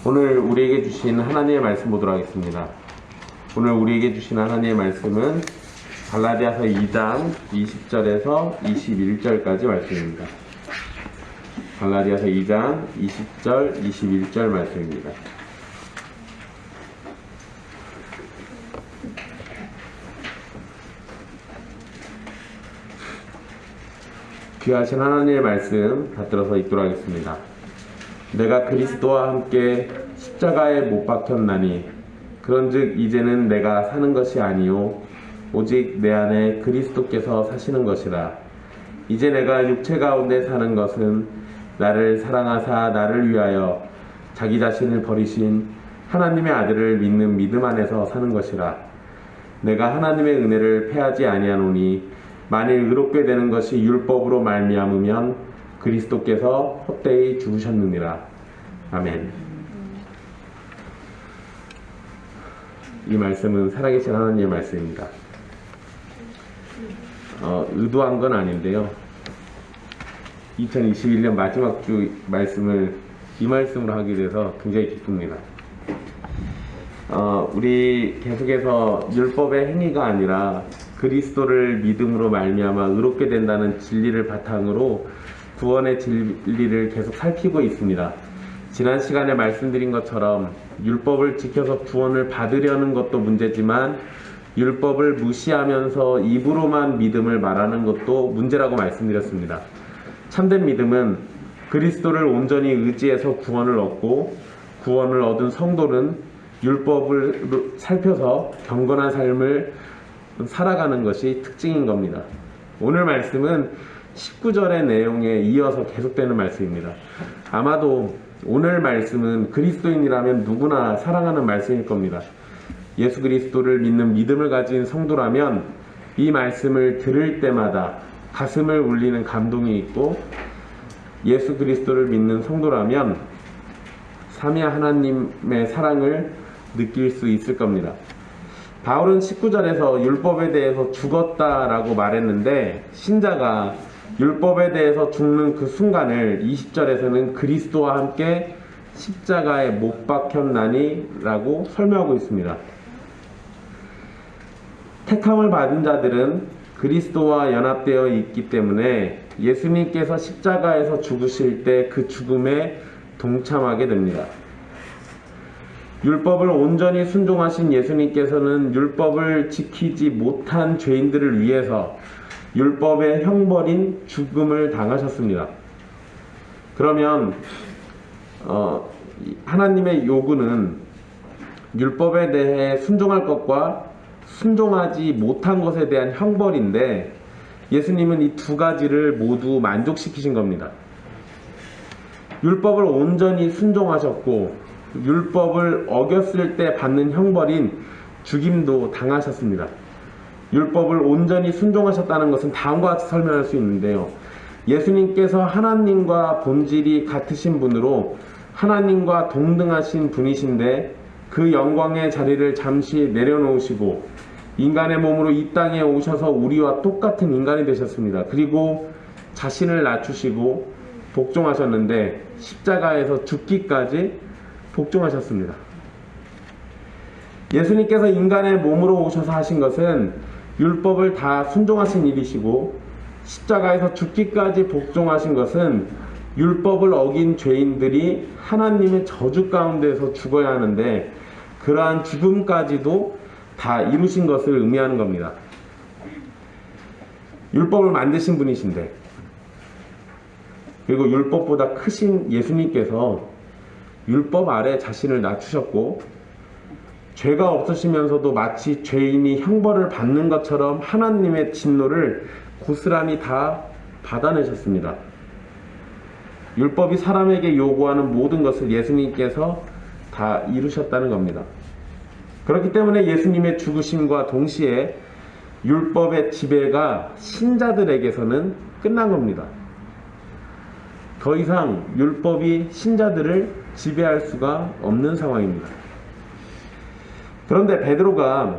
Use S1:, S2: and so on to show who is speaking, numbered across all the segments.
S1: 오늘 우리에게 주신 하나님의 말씀 보도록 하겠습니다. 오늘 우리에게 주신 하나님의 말씀은 갈라디아서 2장 20절에서 21절까지 말씀입니다. 갈라디아서 2장 20절, 21절 말씀입니다. 귀하신 하나님의 말씀 받들어서 읽도록 하겠습니다. 내가 그리스도와 함께 십자가에 못 박혔나니 그런즉 이제는 내가 사는 것이 아니요 오직 내 안에 그리스도께서 사시는 것이라. 이제 내가 육체 가운데 사는 것은 나를 사랑하사 나를 위하여 자기 자신을 버리신 하나님의 아들을 믿는 믿음 안에서 사는 것이라. 내가 하나님의 은혜를 패하지 아니하노니 만일 의롭게 되는 것이 율법으로 말미암으면 그리스도께서 헛되이 죽으셨느니라. 아멘. 이 말씀은 살아계신 하나님의 말씀입니다. 의도한 건 아닌데요. 2021년 마지막 주 말씀을 이 말씀으로 하게 돼서 굉장히 기쁩니다. 우리 계속해서 율법의 행위가 아니라 그리스도를 믿음으로 말미암아 의롭게 된다는 진리를 바탕으로 구원의 진리를 계속 살피고 있습니다. 지난 시간에 말씀드린 것처럼 율법을 지켜서 구원을 받으려는 것도 문제지만 율법을 무시하면서 입으로만 믿음을 말하는 것도 문제라고 말씀드렸습니다. 참된 믿음은 그리스도를 온전히 의지해서 구원을 얻고 구원을 얻은 성도는 율법을 살펴서 경건한 삶을 살아가는 것이 특징인 겁니다. 오늘 말씀은 19절의 내용에 이어서 계속되는 말씀입니다. 아마도 오늘 말씀은 그리스도인이라면 누구나 사랑하는 말씀일 겁니다. 예수 그리스도를 믿는 믿음을 가진 성도라면 이 말씀을 들을 때마다 가슴을 울리는 감동이 있고, 예수 그리스도를 믿는 성도라면 삼위 하나님의 사랑을 느낄 수 있을 겁니다. 바울은 19절에서 율법에 대해서 죽었다라고 말했는데, 신자가 율법에 대해서 죽는 그 순간을 20절에서는 그리스도와 함께 십자가에 못 박혔나니 라고 설명하고 있습니다. 택함을 받은 자들은 그리스도와 연합되어 있기 때문에 예수님께서 십자가에서 죽으실 때 그 죽음에 동참하게 됩니다. 율법을 온전히 순종하신 예수님께서는 율법을 지키지 못한 죄인들을 위해서 율법의 형벌인 죽음을 당하셨습니다. 그러면 하나님의 요구는 율법에 대해 순종할 것과 순종하지 못한 것에 대한 형벌인데, 예수님은 이 두 가지를 모두 만족시키신 겁니다. 율법을 온전히 순종하셨고 율법을 어겼을 때 받는 형벌인 죽임도 당하셨습니다. 율법을 온전히 순종하셨다는 것은 다음과 같이 설명할 수 있는데요. 예수님께서 하나님과 본질이 같으신 분으로 하나님과 동등하신 분이신데 그 영광의 자리를 잠시 내려놓으시고 인간의 몸으로 이 땅에 오셔서 우리와 똑같은 인간이 되셨습니다. 그리고 자신을 낮추시고 복종하셨는데 십자가에서 죽기까지 복종하셨습니다. 예수님께서 인간의 몸으로 오셔서 하신 것은 율법을 다 순종하신 일이시고, 십자가에서 죽기까지 복종하신 것은 율법을 어긴 죄인들이 하나님의 저주 가운데서 죽어야 하는데 그러한 죽음까지도 다 이루신 것을 의미하는 겁니다. 율법을 만드신 분이신데, 그리고 율법보다 크신 예수님께서 율법 아래 자신을 낮추셨고, 죄가 없으시면서도 마치 죄인이 형벌을 받는 것처럼 하나님의 진노를 고스란히 다 받아내셨습니다. 율법이 사람에게 요구하는 모든 것을 예수님께서 다 이루셨다는 겁니다. 그렇기 때문에 예수님의 죽으심과 동시에 율법의 지배가 신자들에게서는 끝난 겁니다. 더 이상 율법이 신자들을 지배할 수가 없는 상황입니다. 그런데 베드로가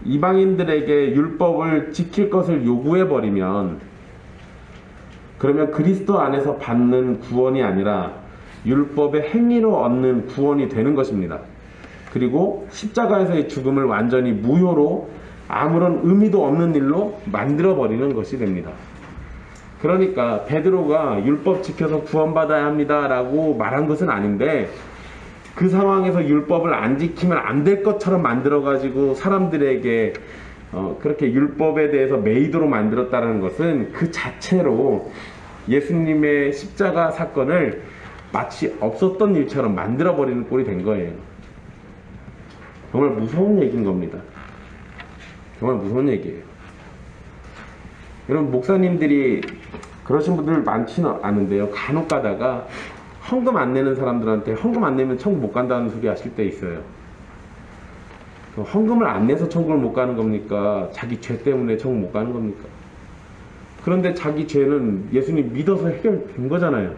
S1: 이방인들에게 율법을 지킬 것을 요구해버리면, 그러면 그리스도 안에서 받는 구원이 아니라 율법의 행위로 얻는 구원이 되는 것입니다. 그리고 십자가에서의 죽음을 완전히 무효로 아무런 의미도 없는 일로 만들어버리는 것이 됩니다. 그러니까 베드로가 율법 지켜서 구원받아야 합니다 라고 말한 것은 아닌데, 그 상황에서 율법을 안 지키면 안 될 것처럼 만들어가지고 사람들에게 그렇게 율법에 대해서 매이도록 만들었다는 것은 그 자체로 예수님의 십자가 사건을 마치 없었던 일처럼 만들어버리는 꼴이 된 거예요. 정말 무서운 얘기인 겁니다. 정말 무서운 얘기예요. 여러분, 목사님들이 그러신 분들 많지는 않은데요, 간혹 가다가 헌금 안 내는 사람들한테 헌금 안 내면 천국 못 간다는 소리 하실 때 있어요. 헌금을 안 내서 천국을 못 가는 겁니까? 자기 죄 때문에 천국 못 가는 겁니까? 그런데 자기 죄는 예수님 믿어서 해결된 거잖아요.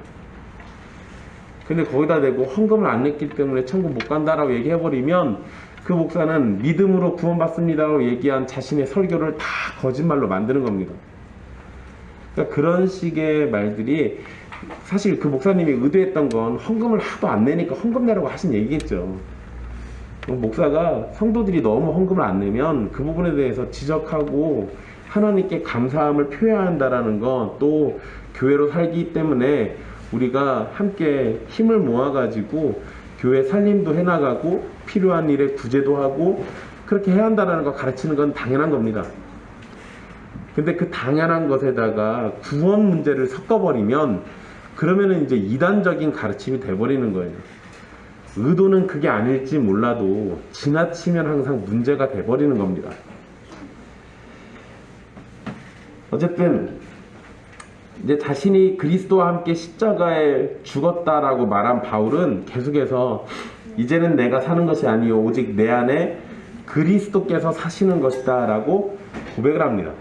S1: 근데 거기다 대고 헌금을 안 냈기 때문에 천국 못 간다라고 얘기해버리면 그 목사는 믿음으로 구원받습니다라고 얘기한 자신의 설교를 다 거짓말로 만드는 겁니다. 그러니까 그런 식의 말들이, 사실 그 목사님이 의도했던 건 헌금을 하도 안 내니까 헌금 내라고 하신 얘기겠죠. 목사가 성도들이 너무 헌금을 안 내면 그 부분에 대해서 지적하고 하나님께 감사함을 표현한다라는 건, 또 교회로 살기 때문에 우리가 함께 힘을 모아가지고 교회 살림도 해나가고 필요한 일에 구제도 하고 그렇게 해야 한다는 거 가르치는 건 당연한 겁니다. 근데 그 당연한 것에다가 구원 문제를 섞어버리면, 그러면은 이제 이단적인 가르침이 돼버리는 거예요. 의도는 그게 아닐지 몰라도 지나치면 항상 문제가 돼버리는 겁니다. 어쨌든 이제 자신이 그리스도와 함께 십자가에 죽었다라고 말한 바울은 계속해서 이제는 내가 사는 것이 아니요 오직 내 안에 그리스도께서 사시는 것이다 라고 고백을 합니다.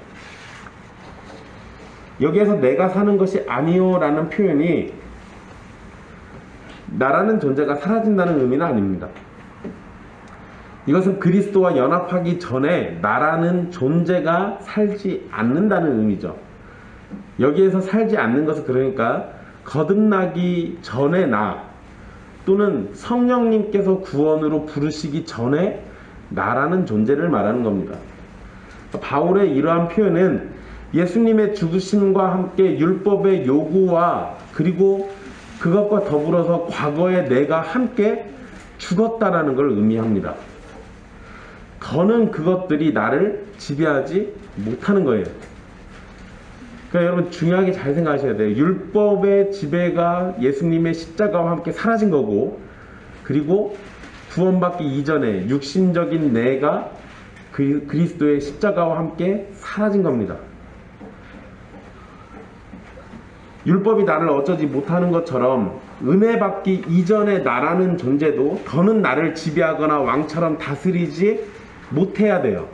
S1: 여기에서 내가 사는 것이 아니요 라는 표현이 나라는 존재가 사라진다는 의미는 아닙니다. 이것은 그리스도와 연합하기 전에 나라는 존재가 살지 않는다는 의미죠. 여기에서 살지 않는 것은 그러니까 거듭나기 전의 나, 또는 성령님께서 구원으로 부르시기 전에 나라는 존재를 말하는 겁니다. 바울의 이러한 표현은 예수님의 죽으심과 함께 율법의 요구와 그리고 그것과 더불어서 과거에 내가 함께 죽었다라는 걸 의미합니다. 더는 그것들이 나를 지배하지 못하는 거예요. 그러니까 여러분, 중요하게 잘 생각하셔야 돼요. 율법의 지배가 예수님의 십자가와 함께 사라진 거고, 그리고 구원받기 이전에 육신적인 내가 그리스도의 십자가와 함께 사라진 겁니다. 율법이 나를 어쩌지 못하는 것처럼 은혜 받기 이전의 나라는 존재도 더는 나를 지배하거나 왕처럼 다스리지 못해야 돼요.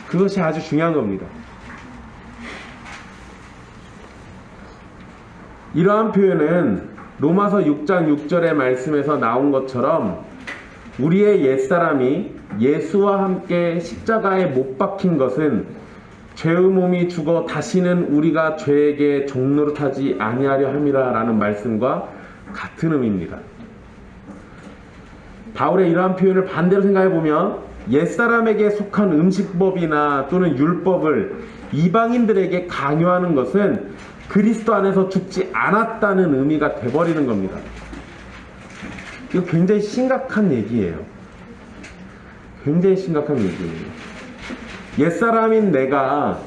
S1: 그것이 아주 중요한 겁니다. 이러한 표현은 로마서 6장 6절의 말씀에서 나온 것처럼 우리의 옛사람이 예수와 함께 십자가에 못 박힌 것은 죄의 몸이 죽어 다시는 우리가 죄에게 종노릇하지 아니하려 함이라 라는 말씀과 같은 의미입니다. 바울의 이러한 표현을 반대로 생각해보면 옛사람에게 속한 음식법이나 또는 율법을 이방인들에게 강요하는 것은 그리스도 안에서 죽지 않았다는 의미가 돼버리는 겁니다. 이거 굉장히 심각한 얘기예요. 굉장히 심각한 얘기예요. 옛사람인 내가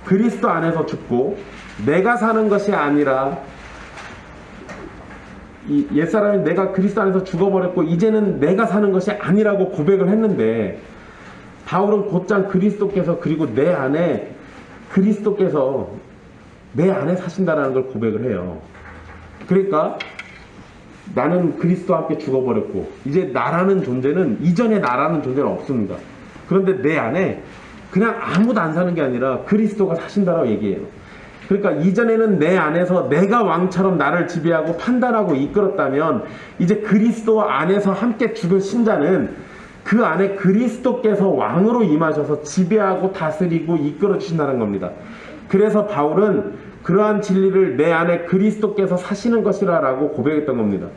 S1: 그리스도 안에서 죽고 내가 사는 것이 아니라 이 옛사람인 내가 그리스도 안에서 죽어버렸고 이제는 내가 사는 것이 아니라고 고백을 했는데, 바울은 곧장 그리스도께서 그리고 내 안에 그리스도께서 내 안에 사신다라는 걸 고백을 해요. 그러니까 나는 그리스도와 함께 죽어버렸고 이제 나라는 존재는, 이전에 나라는 존재는 없습니다. 그런데 내 안에 그냥 아무도 안 사는 게 아니라 그리스도가 사신다라고 얘기해요. 그러니까 이전에는 내 안에서 내가 왕처럼 나를 지배하고 판단하고 이끌었다면, 이제 그리스도 안에서 함께 죽은 신자는 그 안에 그리스도께서 왕으로 임하셔서 지배하고 다스리고 이끌어 주신다는 겁니다. 그래서 바울은 그러한 진리를 내 안에 그리스도께서 사시는 것이라 라고 고백했던 겁니다.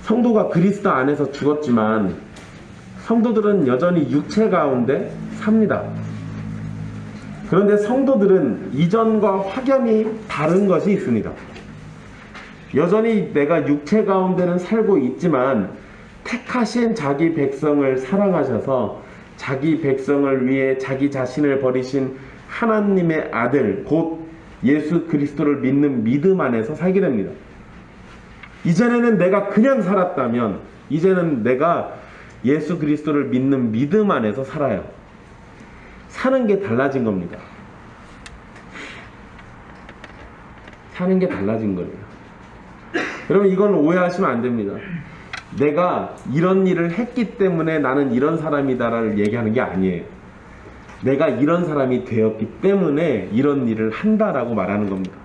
S1: 성도가 그리스도 안에서 죽었지만 성도들은 여전히 육체 가운데 삽니다. 그런데 성도들은 이전과 확연히 다른 것이 있습니다. 여전히 내가 육체 가운데는 살고 있지만 택하신 자기 백성을 사랑하셔서 자기 백성을 위해 자기 자신을 버리신 하나님의 아들 곧 예수 그리스도를 믿는 믿음 안에서 살게 됩니다. 이전에는 내가 그냥 살았다면 이제는 내가 예수 그리스도를 믿는 믿음 안에서 살아요. 사는 게 달라진 겁니다. 사는 게 달라진 거예요. 여러분 이건 오해하시면 안 됩니다. 내가 이런 일을 했기 때문에 나는 이런 사람이다라를 얘기하는 게 아니에요. 내가 이런 사람이 되었기 때문에 이런 일을 한다라고 말하는 겁니다.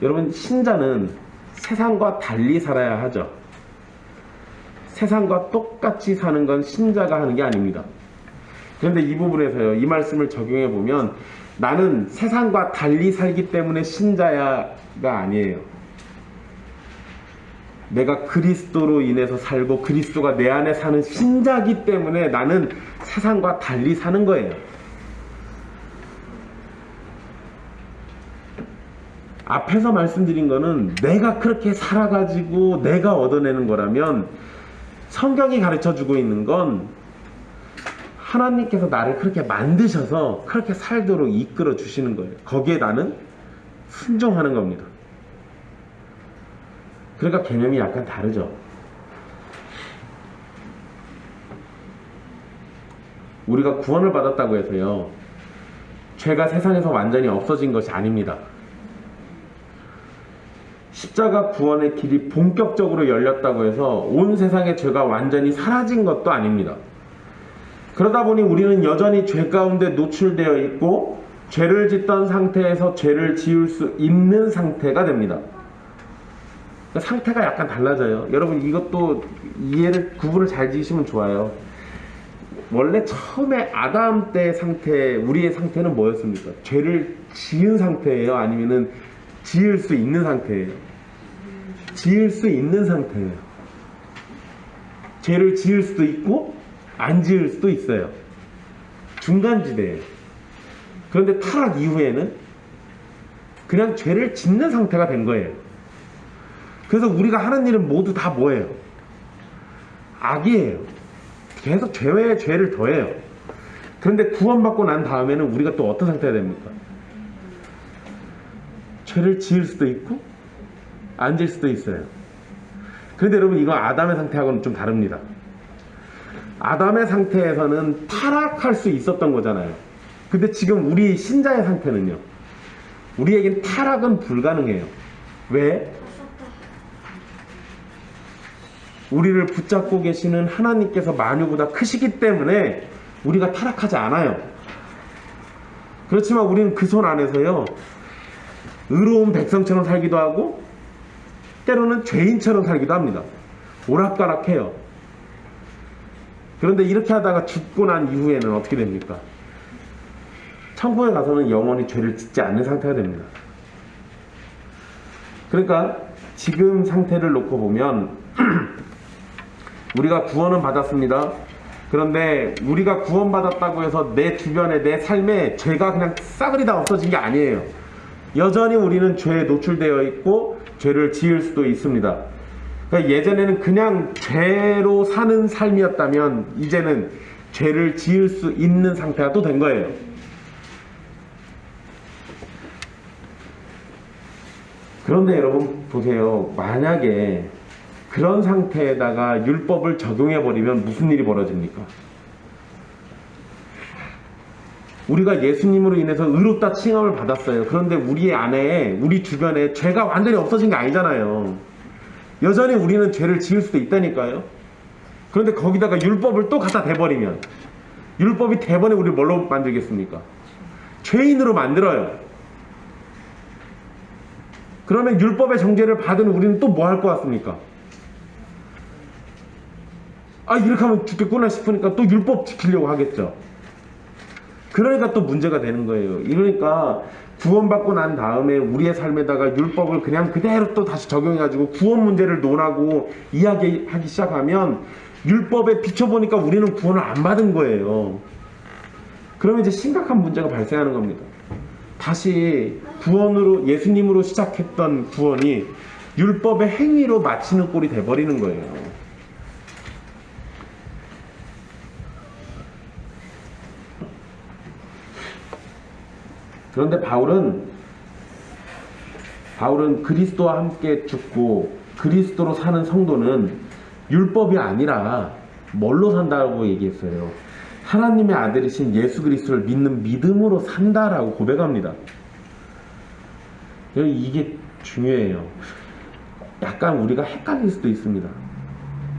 S1: 여러분 신자는 세상과 달리 살아야 하죠. 세상과 똑같이 사는 건 신자가 하는 게 아닙니다. 그런데 이 부분에서요, 이 말씀을 적용해 보면 나는 세상과 달리 살기 때문에 신자야가 아니에요. 내가 그리스도로 인해서 살고 그리스도가 내 안에 사는 신자이기 때문에 나는 세상과 달리 사는 거예요. 앞에서 말씀드린 거는 내가 그렇게 살아가지고 내가 얻어내는 거라면 성경이 가르쳐주고 있는 건 하나님께서 나를 그렇게 만드셔서 그렇게 살도록 이끌어 주시는 거예요. 거기에 나는 순종하는 겁니다. 그러니까 개념이 약간 다르죠. 우리가 구원을 받았다고 해서요, 죄가 세상에서 완전히 없어진 것이 아닙니다. 십자가 구원의 길이 본격적으로 열렸다고 해서 온 세상의 죄가 완전히 사라진 것도 아닙니다. 그러다 보니 우리는 여전히 죄 가운데 노출되어 있고 죄를 짓던 상태에서 죄를 지을 수 있는 상태가 됩니다. 상태가 약간 달라져요. 여러분 이것도 구분을 잘 지으시면 좋아요. 원래 처음에 아담 때 상태, 우리의 상태는 뭐였습니까? 죄를 지은 상태예요? 아니면은 지을 수 있는 상태예요? 지을 수 있는 상태예요. 죄를 지을 수도 있고 안 지을 수도 있어요. 중간지대예요. 그런데 타락 이후에는 그냥 죄를 짓는 상태가 된 거예요. 그래서 우리가 하는 일은 모두 다 뭐예요? 악이에요. 계속 죄 외에 죄를 더해요. 그런데 구원받고 난 다음에는 우리가 또 어떤 상태가 됩니까? 죄를 지을 수도 있고 안 지을 수도 있어요. 그런데 여러분 이거 아담의 상태하고는 좀 다릅니다. 아담의 상태에서는 타락할 수 있었던 거잖아요. 근데 지금 우리 신자의 상태는요, 우리에겐 타락은 불가능해요. 왜? 우리를 붙잡고 계시는 하나님께서 만유보다 크시기 때문에 우리가 타락하지 않아요. 그렇지만 우리는 그 손 안에서요, 의로운 백성처럼 살기도 하고 때로는 죄인처럼 살기도 합니다. 오락가락해요. 그런데 이렇게 하다가 죽고 난 이후에는 어떻게 됩니까? 천국에 가서는 영원히 죄를 짓지 않는 상태가 됩니다. 그러니까 지금 상태를 놓고 보면 우리가 구원은 받았습니다. 그런데 우리가 구원받았다고 해서 내 주변에 내 삶에 죄가 그냥 싸그리 다 없어진 게 아니에요. 여전히 우리는 죄에 노출되어 있고 죄를 지을 수도 있습니다. 그러니까 예전에는 그냥 죄로 사는 삶이었다면 이제는 죄를 지을 수 있는 상태가 또 된 거예요. 그런데 여러분 보세요. 만약에 그런 상태에다가 율법을 적용해버리면 무슨 일이 벌어집니까? 우리가 예수님으로 인해서 의롭다 칭함을 받았어요. 그런데 우리 안에, 우리 주변에 죄가 완전히 없어진 게 아니잖아요. 여전히 우리는 죄를 지을 수도 있다니까요. 그런데 거기다가 율법을 또 갖다 대버리면, 율법이 대번에 우리를 뭘로 만들겠습니까? 죄인으로 만들어요. 그러면 율법의 정죄를 받은 우리는 또 뭐 할 것 같습니까? 아, 이렇게 하면 죽겠구나 싶으니까 또 율법 지키려고 하겠죠. 그러니까 또 문제가 되는 거예요. 이러니까 구원받고 난 다음에 우리의 삶에다가 율법을 그냥 그대로 또 다시 적용해가지고 구원 문제를 논하고 이야기하기 시작하면 율법에 비춰보니까 우리는 구원을 안 받은 거예요. 그러면 이제 심각한 문제가 발생하는 겁니다. 다시 구원으로, 예수님으로 시작했던 구원이 율법의 행위로 마치는 꼴이 돼버리는 거예요. 그런데 바울은 그리스도와 함께 죽고 그리스도로 사는 성도는 율법이 아니라 뭘로 산다고 얘기했어요. 하나님의 아들이신 예수 그리스도를 믿는 믿음으로 산다라고 고백합니다. 이게 중요해요. 약간 우리가 헷갈릴 수도 있습니다.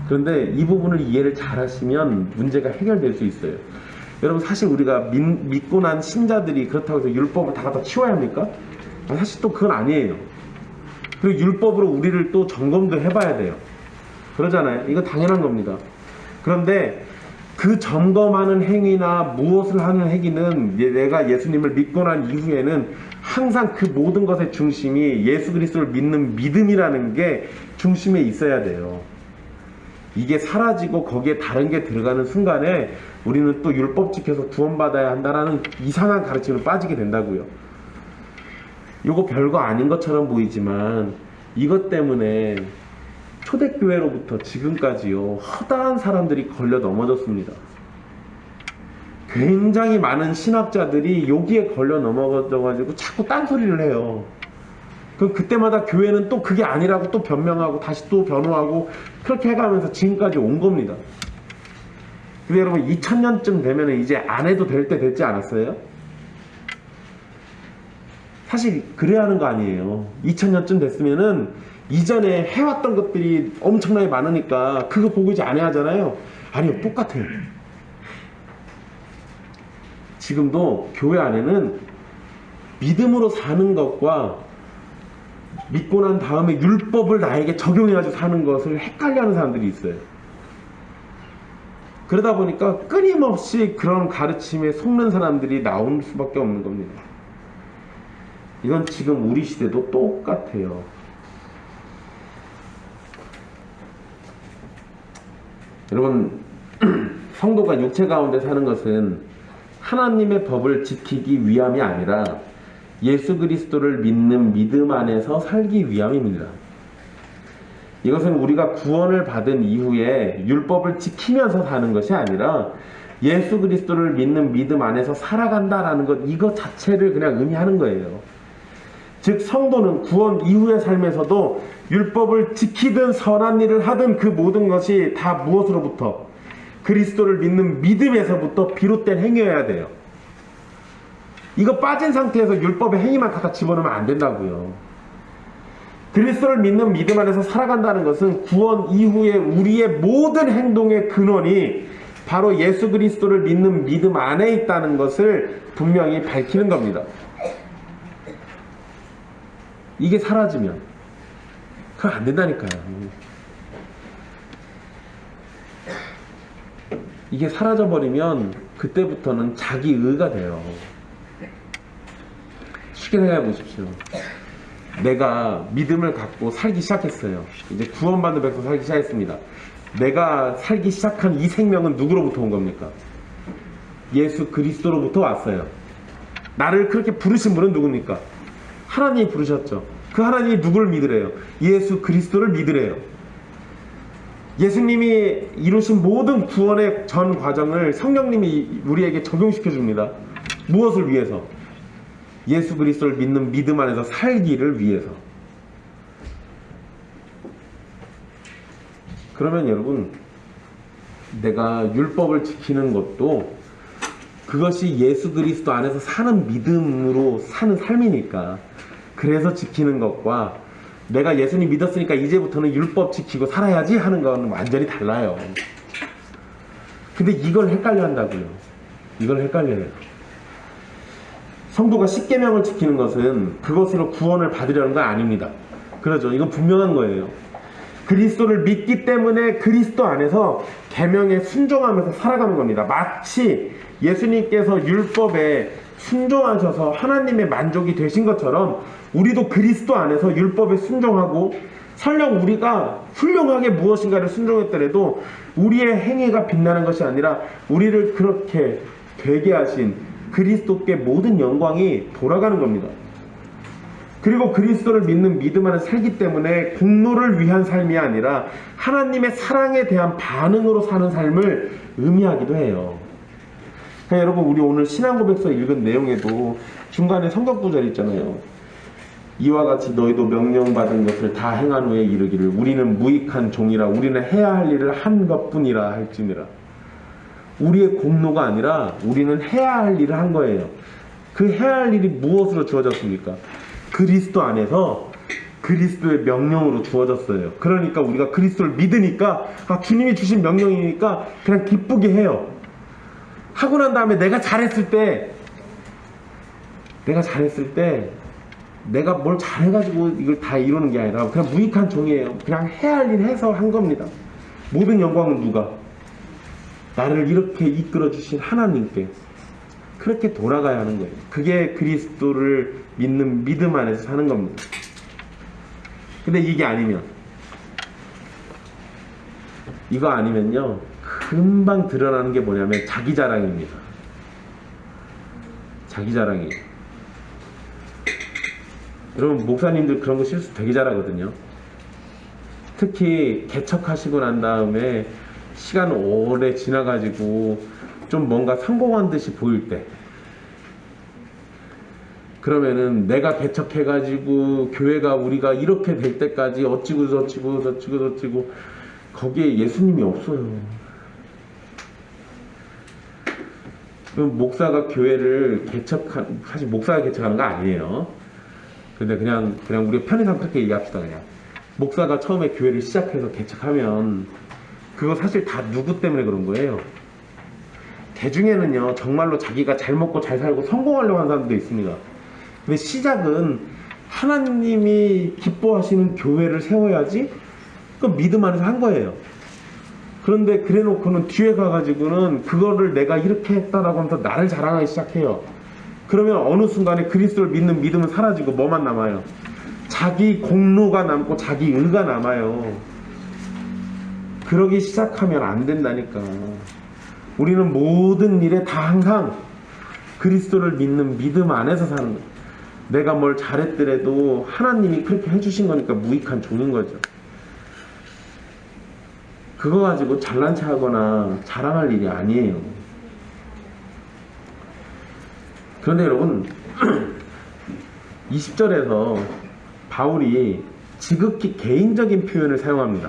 S1: 그런데 이 부분을 이해를 잘 하시면 문제가 해결될 수 있어요. 여러분, 사실 우리가 믿고 난 신자들이 그렇다고 해서 율법을 다 갖다 치워야 합니까? 사실 또 그건 아니에요. 그리고 율법으로 우리를 또 점검도 해봐야 돼요. 그러잖아요. 이건 당연한 겁니다. 그런데 그 점검하는 행위나 무엇을 하는 행위는 내가 예수님을 믿고 난 이후에는 항상 그 모든 것의 중심이 예수 그리스도를 믿는 믿음이라는 게 중심에 있어야 돼요. 이게 사라지고 거기에 다른 게 들어가는 순간에 우리는 또 율법 지켜서 구원받아야 한다라는 이상한 가르침을 빠지게 된다고요. 이거 별거 아닌 것처럼 보이지만 이것 때문에 초대교회로부터 지금까지요, 허다한 사람들이 걸려 넘어졌습니다. 굉장히 많은 신학자들이 여기에 걸려 넘어져가지고 자꾸 딴소리를 해요. 그럼 그때마다 교회는 또 그게 아니라고 또 변명하고 다시 또 변호하고 그렇게 해가면서 지금까지 온 겁니다. 근데 여러분, 2000년쯤 되면 이제 안 해도 될 때 됐지 않았어요? 사실 그래야 하는 거 아니에요. 2000년쯤 됐으면은 이전에 해왔던 것들이 엄청나게 많으니까 그거 보고 이제 안 해야 하잖아요. 아니요, 똑같아요. 지금도 교회 안에는 믿음으로 사는 것과 믿고 난 다음에 율법을 나에게 적용해가지고 사는 것을 헷갈려하는 사람들이 있어요. 그러다 보니까 끊임없이 그런 가르침에 속는 사람들이 나올 수밖에 없는 겁니다. 이건 지금 우리 시대도 똑같아요. 여러분, 성도가 육체 가운데 사는 것은 하나님의 법을 지키기 위함이 아니라 예수 그리스도를 믿는 믿음 안에서 살기 위함입니다. 이것은 우리가 구원을 받은 이후에 율법을 지키면서 사는 것이 아니라 예수 그리스도를 믿는 믿음 안에서 살아간다라는 것, 이것 자체를 그냥 의미하는 거예요. 즉, 성도는 구원 이후의 삶에서도 율법을 지키든 선한 일을 하든 그 모든 것이 다 무엇으로부터? 그리스도를 믿는 믿음에서부터 비롯된 행위여야 돼요. 이거 빠진 상태에서 율법의 행위만 갖다 집어넣으면 안 된다고요. 그리스도를 믿는 믿음 안에서 살아간다는 것은 구원 이후에 우리의 모든 행동의 근원이 바로 예수 그리스도를 믿는 믿음 안에 있다는 것을 분명히 밝히는 겁니다. 이게 사라지면 그건 안 된다니까요. 이게 사라져버리면 그때부터는 자기 의가 돼요. 쉽게 생각해 보십시오. 내가 믿음을 갖고 살기 시작했어요. 이제 구원받는 백성 살기 시작했습니다. 내가 살기 시작한 이 생명은 누구로부터 온 겁니까? 예수 그리스도로부터 왔어요. 나를 그렇게 부르신 분은 누굽니까? 하나님이 부르셨죠. 그 하나님이 누구를 믿으래요? 예수 그리스도를 믿으래요. 예수님이 이루신 모든 구원의 전 과정을 성령님이 우리에게 적용시켜 줍니다. 무엇을 위해서? 예수 그리스도를 믿는 믿음 안에서 살기를 위해서. 그러면 여러분, 내가 율법을 지키는 것도 그것이 예수 그리스도 안에서 사는 믿음으로 사는 삶이니까, 그래서 지키는 것과 내가 예수님 믿었으니까 이제부터는 율법 지키고 살아야지 하는 건 완전히 달라요. 근데 이걸 헷갈려 한다고요. 이걸 헷갈려요. 성도가 십계명을 지키는 것은 그것으로 구원을 받으려는 건 아닙니다. 그러죠. 이건 분명한 거예요. 그리스도를 믿기 때문에 그리스도 안에서 계명에 순종하면서 살아가는 겁니다. 마치 예수님께서 율법에 순종하셔서 하나님의 만족이 되신 것처럼 우리도 그리스도 안에서 율법에 순종하고, 설령 우리가 훌륭하게 무엇인가를 순종했더라도 우리의 행위가 빛나는 것이 아니라 우리를 그렇게 되게 하신 그리스도께 모든 영광이 돌아가는 겁니다. 그리고 그리스도를 믿는 믿음 안에 살기 때문에 공로를 위한 삶이 아니라 하나님의 사랑에 대한 반응으로 사는 삶을 의미하기도 해요. 그러니까 여러분, 우리 오늘 신앙고백서 읽은 내용에도 중간에 성경 구절 있잖아요. 이와 같이 너희도 명령받은 것을 다 행한 후에 이르기를 우리는 무익한 종이라 우리는 해야 할 일을 한 것뿐이라 할지니라. 우리의 공로가 아니라 우리는 해야 할 일을 한 거예요. 그 해야 할 일이 무엇으로 주어졌습니까? 그리스도 안에서 그리스도의 명령으로 주어졌어요. 그러니까 우리가 그리스도를 믿으니까 주님이 주신 명령이니까 그냥 기쁘게 해요. 하고 난 다음에 내가 잘했을 때 내가 뭘 잘해가지고 이걸 다 이루는 게 아니라 그냥 무익한 종이에요. 그냥 해야 할 일 해서 한 겁니다. 모든 영광은 누가? 나를 이렇게 이끌어 주신 하나님께 그렇게 돌아가야 하는 거예요. 그게 그리스도를 믿는 믿음 안에서 사는 겁니다. 근데 이거 아니면요 금방 드러나는 게 뭐냐면 자기 자랑입니다. 자기 자랑이에요. 여러분, 목사님들 그런 거 실수 되게 잘하거든요. 특히 개척하시고 난 다음에 시간 오래 지나가지고 좀 뭔가 성공한 듯이 보일 때, 그러면은 내가 개척해가지고 교회가 우리가 이렇게 될 때까지 어찌고 저찌고 거기에 예수님이 없어요. 그럼 목사가 교회를 사실 목사가 개척하는 거 아니에요. 근데 그냥 우리 편의상 그렇게 얘기합시다. 그냥 목사가 처음에 교회를 시작해서 개척하면 그거 사실 다 누구 때문에 그런 거예요. 대중에는요 정말로 자기가 잘 먹고 잘 살고 성공하려고 하는 사람들도 있습니다. 근데 시작은 하나님이 기뻐하시는 교회를 세워야지, 그 믿음 안에서 한 거예요. 그런데 그래놓고는 뒤에 가가지고는 그거를 내가 이렇게 했다라고 하면서 나를 자랑하기 시작해요. 그러면 어느 순간에 그리스도를 믿는 믿음은 사라지고 뭐만 남아요? 자기 공로가 남고 자기 의가 남아요. 그러기 시작하면 안 된다니까. 우리는 모든 일에 다 항상 그리스도를 믿는 믿음 안에서 사는 거예요. 내가 뭘 잘했더라도 하나님이 그렇게 해주신 거니까 무익한 종인 거죠. 그거 가지고 잘난 체하거나 자랑할 일이 아니에요. 그런데 여러분 20절에서 바울이 지극히 개인적인 표현을 사용합니다.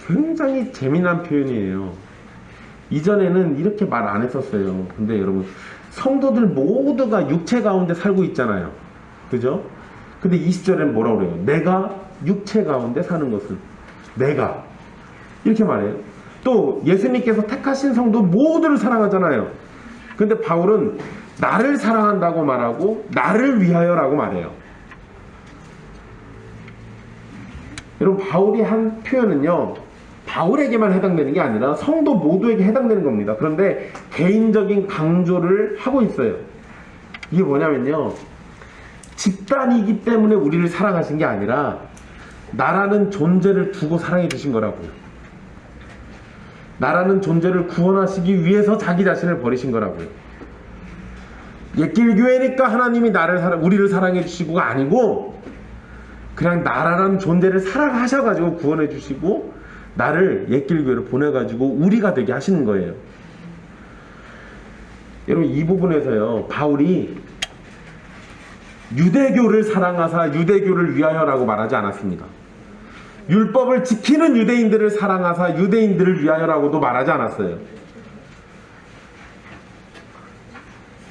S1: 굉장히 재미난 표현이에요. 이전에는 이렇게 말 안 했었어요. 근데 여러분, 성도들 모두가 육체 가운데 살고 있잖아요. 그죠? 근데 20절에는 뭐라고 그래요? 내가 육체 가운데 사는 것은 내가, 이렇게 말해요. 또 예수님께서 택하신 성도 모두를 사랑하잖아요. 근데 바울은 나를 사랑한다고 말하고 나를 위하여라고 말해요. 여러분, 바울이 한 표현은요 바울에게만 해당되는 게 아니라 성도 모두에게 해당되는 겁니다. 그런데 개인적인 강조를 하고 있어요. 이게 뭐냐면요, 집단이기 때문에 우리를 사랑하신 게 아니라 나라는 존재를 두고 사랑해 주신 거라고요. 나라는 존재를 구원하시기 위해서 자기 자신을 버리신 거라고요. 옛길교회니까 하나님이 우리를 사랑해 주시고가 아니고 그냥 나라라는 존재를 사랑하셔가지고 구원해 주시고 나를 옛길교회로 보내가지고 우리가 되게 하시는 거예요. 여러분, 이 부분에서요 바울이 유대교를 사랑하사 유대교를 위하여라고 말하지 않았습니다. 율법을 지키는 유대인들을 사랑하사 유대인들을 위하여라고도 말하지 않았어요.